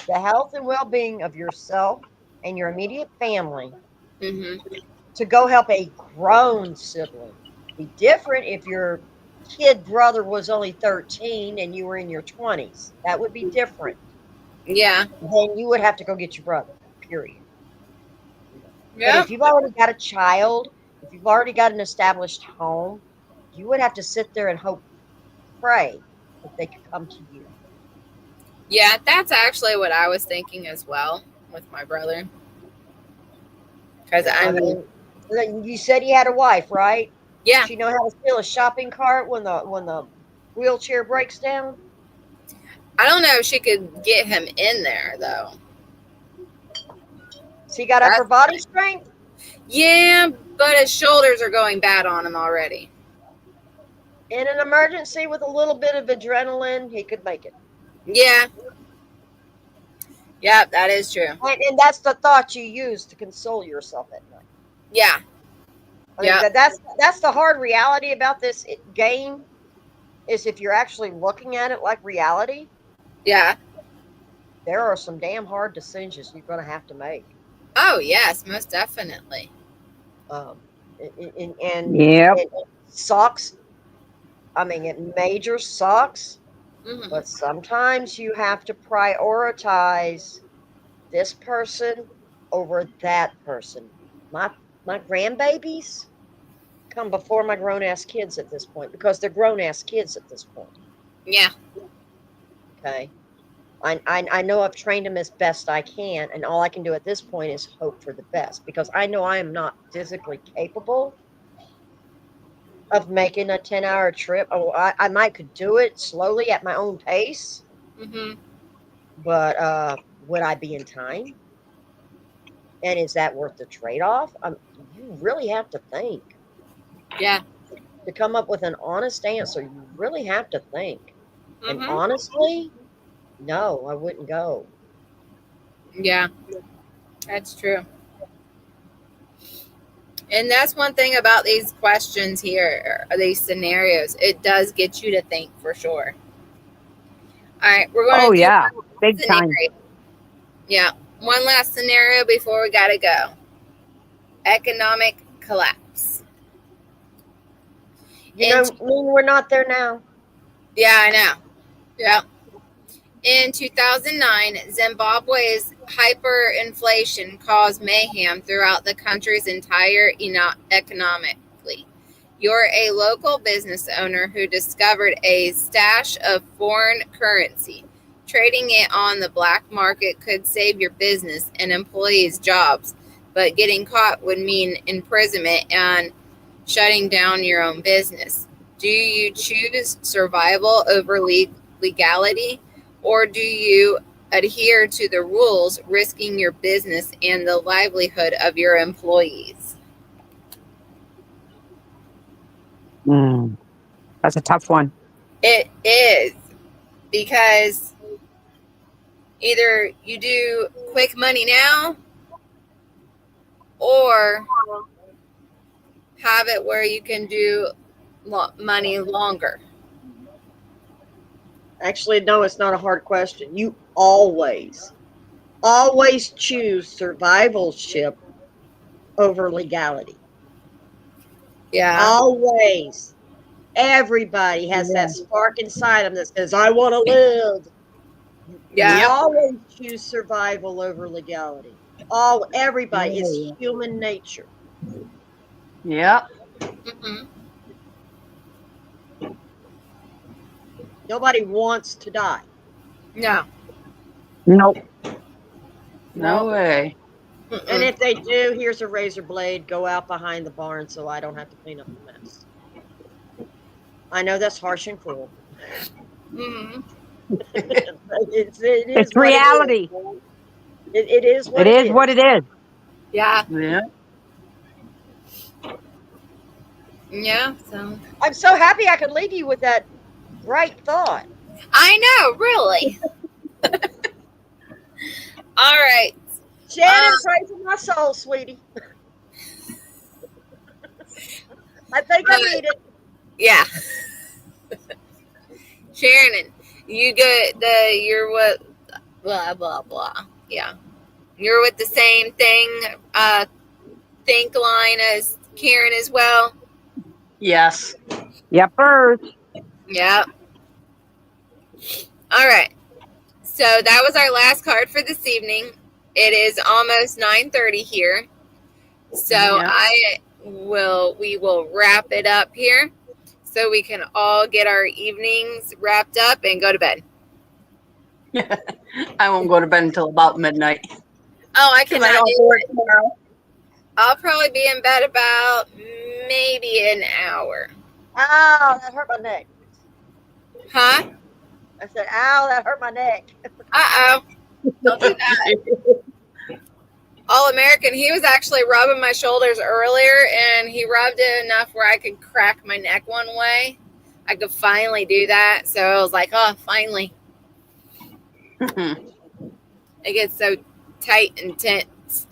the health and well-being of yourself and your immediate family to go help a grown sibling. Be different if your kid brother was only 13 and you were in your 20s. That would be different. Yeah. Then you would have to go get your brother, period. Yeah. But if you've already got a child, if you've already got an established home, you would have to sit there and hope, pray that they could come to you. Yeah, that's actually what I was thinking as well with my brother. Because I mean, you said he had a wife, right? yeah, She know how to steal a shopping cart when the wheelchair breaks down. I don't know if she could get him in there though. She got upper body strength. Yeah, but his shoulders are going bad on him already. In an emergency with a little bit of adrenaline, he could make it. Yeah. Yeah, that is true. And that's the thought you use to console yourself at night. Yeah. I mean, that's the hard reality about this game is if you're actually looking at it like reality, Yeah. there are some damn hard decisions you're going to have to make. Oh, yes, most definitely. And Yep. it sucks. I mean, it major sucks, Mhm. but sometimes you have to prioritize this person over that person. My grandbabies come before my grown ass kids at this point because they're grown ass kids at this point. Yeah. Okay. I know I've trained them as best I can, and all I can do at this point is hope for the best because I know I am not physically capable of making a 10-hour trip. Oh, I might could do it slowly at my own pace, Mhm. but would I be in time? And is that worth the trade-off? You really have to think. Yeah. To come up with an honest answer, you really have to think. And Mhm. honestly, no, I wouldn't go. Yeah. That's true. And that's one thing about these questions here, or these scenarios. It does get you to think for sure. All right, we're going Oh to do yeah, one big time. scenario. Yeah, one last scenario before we got to go. Economic collapse. We're not there now. Yeah, I know. Yeah. In 2009, Zimbabwe's hyperinflation caused mayhem throughout the country's entire economically. You're a local business owner who discovered a stash of foreign currency. Trading it on the black market could save your business and employees' jobs, but getting caught would mean imprisonment and shutting down your own business. Do you choose survival over legality, or do you adhere to the rules, risking your business and the livelihood of your employees? That's a tough one. It is, because either you do quick money now or have it where you can do money longer. Actually, no, it's not a hard question. You always choose survivalship over legality. Yeah. Always. Everybody has that spark inside them that says, I want to live. Yeah. You always choose survival over legality. Everybody. It's human nature. Yeah. Mm-hmm. Nobody wants to die. No. Nope. No way. And if they do, here's a razor blade. Go out behind the barn so I don't have to clean up the mess. I know that's harsh and cruel. Mm-hmm. It's reality. It is what it is. What it is. Yeah. Yeah. Yeah. So I'm so happy I could leave you with that bright thought. I know, really. All right. Shannon, pray for my soul, sweetie. I think I need it. Yeah. Shannon, you're what, blah, blah, blah. Yeah. You're with the same thing, think line as Karen as well? Yes. Yep. First. Yep. All right. So that was our last card for this evening. It is almost 9:30 here. So Yeah. we will wrap it up here so we can all get our evenings wrapped up and go to bed. I won't go to bed until about midnight. Oh, I 'Cause cannot I don't do work it. tomorrow. I'll probably be in bed about maybe an hour. Ow, that hurt my neck. Huh? I said, ow, that hurt my neck. Uh-oh. Don't do that. All American, he was actually rubbing my shoulders earlier, and he rubbed it enough where I could crack my neck one way. I could finally do that. So I was like, oh, finally. It gets so tight and tense.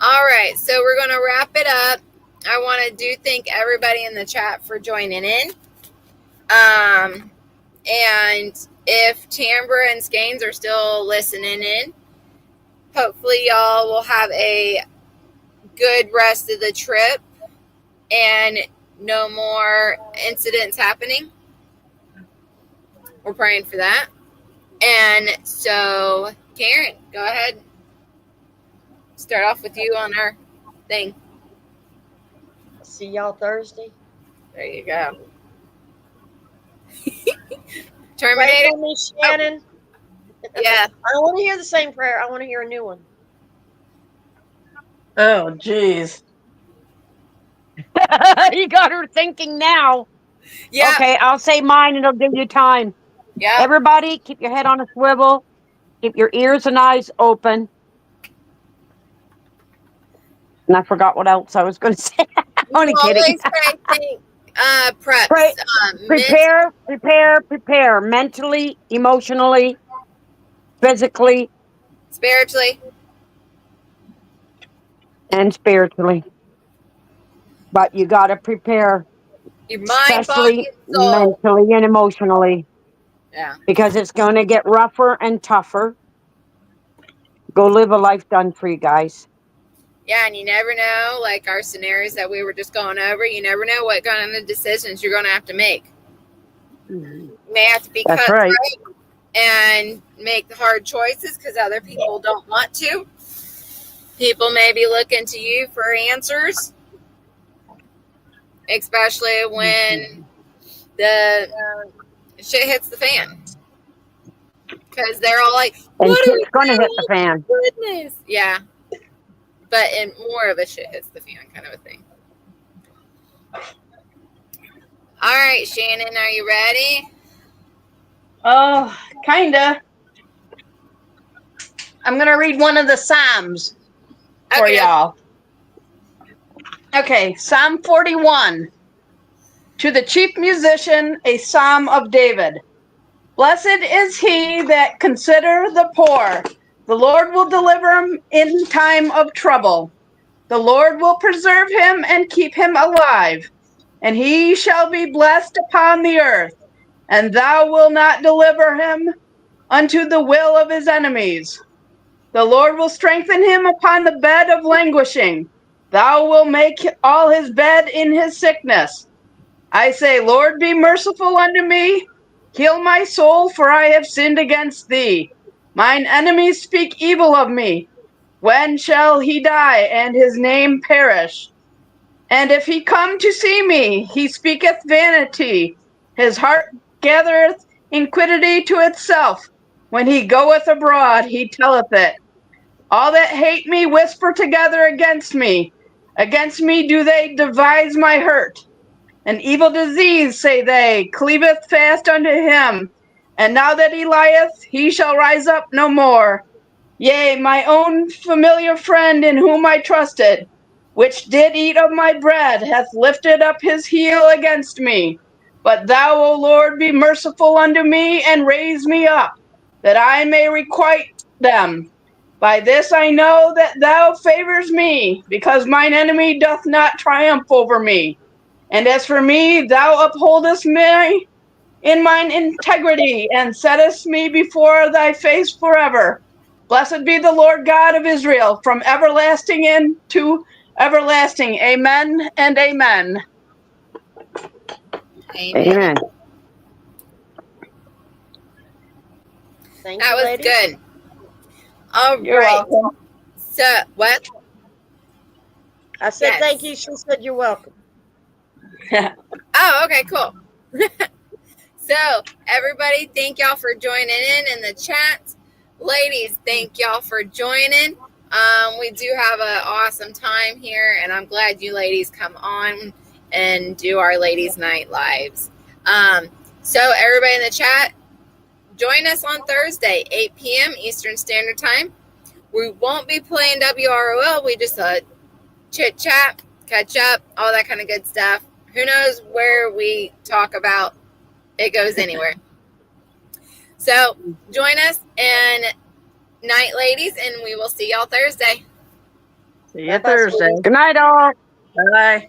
All right, so we're going to wrap it up. I want to thank everybody in the chat for joining in. And if Tambra and Skeins are still listening in, hopefully y'all will have a good rest of the trip and no more incidents happening. We're praying for that. And so, Karen, go ahead. Start off with you on our thing. See y'all Thursday. There you go. Pray Terminator. for me, Shannon. Yeah. I don't want to hear the same prayer. I want to hear a new one. Oh, geez. You got her thinking now. Yeah. Okay, I'll say mine and it'll give you time. Yeah. Everybody, keep your head on a swivel. Keep your ears and eyes open. And I forgot what else I was going to say. Only kidding. Always pray, preps. Pray, prepare. Mentally, emotionally, physically, spiritually, and spiritually. But you got to prepare, your mind, especially body, and soul. mentally and emotionally. Yeah. Because it's going to get rougher and tougher. Go live a life done for you guys. Yeah, and you never know, like our scenarios that we were just going over, you never know what kind of decisions you're going to have to make. You may have to be That's cut right. and make the hard choices because other people don't want to. People may be looking to you for answers, especially when the shit hits the fan. Because they're all like, and shit's going to hit the fan. Goodness. Yeah. But in more of a shit hits the fan kind of a thing. All right, Shannon, are you ready? Oh, kinda. I'm going to read one of the Psalms for y'all. Okay, Psalm 41. To the chief musician, a psalm of David. Blessed is he that consider the poor. The Lord will deliver him in time of trouble. The Lord will preserve him and keep him alive. And he shall be blessed upon the earth. And thou wilt not deliver him unto the will of his enemies. The Lord will strengthen him upon the bed of languishing. Thou wilt make all his bed in his sickness. I say, Lord, be merciful unto me. Heal my soul, for I have sinned against thee. Mine enemies speak evil of me. When shall he die, and his name perish? And if he come to see me, he speaketh vanity. His heart gathereth iniquity to itself. When he goeth abroad, he telleth it. All that hate me whisper together against me. Against me do they devise my hurt. An evil disease, say they, cleaveth fast unto him. And now that he lieth, he shall rise up no more. Yea, my own familiar friend in whom I trusted, which did eat of my bread, hath lifted up his heel against me. But thou, O Lord, be merciful unto me, and raise me up, that I may requite them. By this I know that thou favors me, because mine enemy doth not triumph over me. And as for me, thou upholdest me in mine integrity, and settest me before thy face forever. Blessed be the Lord God of Israel, from everlasting into everlasting. Amen and amen. Amen. Thank That you, was ladies. good. All You're right. welcome. So, what? I said Yes. thank you. She said you're welcome. Oh, okay, cool. So, everybody, thank y'all for joining in the chat. Ladies, thank y'all for joining. We do have an awesome time here, and I'm glad you ladies come on and do our ladies' night lives. So everybody in the chat, join us on Thursday, 8 p.m. Eastern Standard Time. We won't be playing WROL. We just chit chat, catch up, all that kind of good stuff. Who knows where we talk about? It goes anywhere. So join us and night, ladies, and we will see y'all Thursday. See you Thursday. Good night, all. Bye.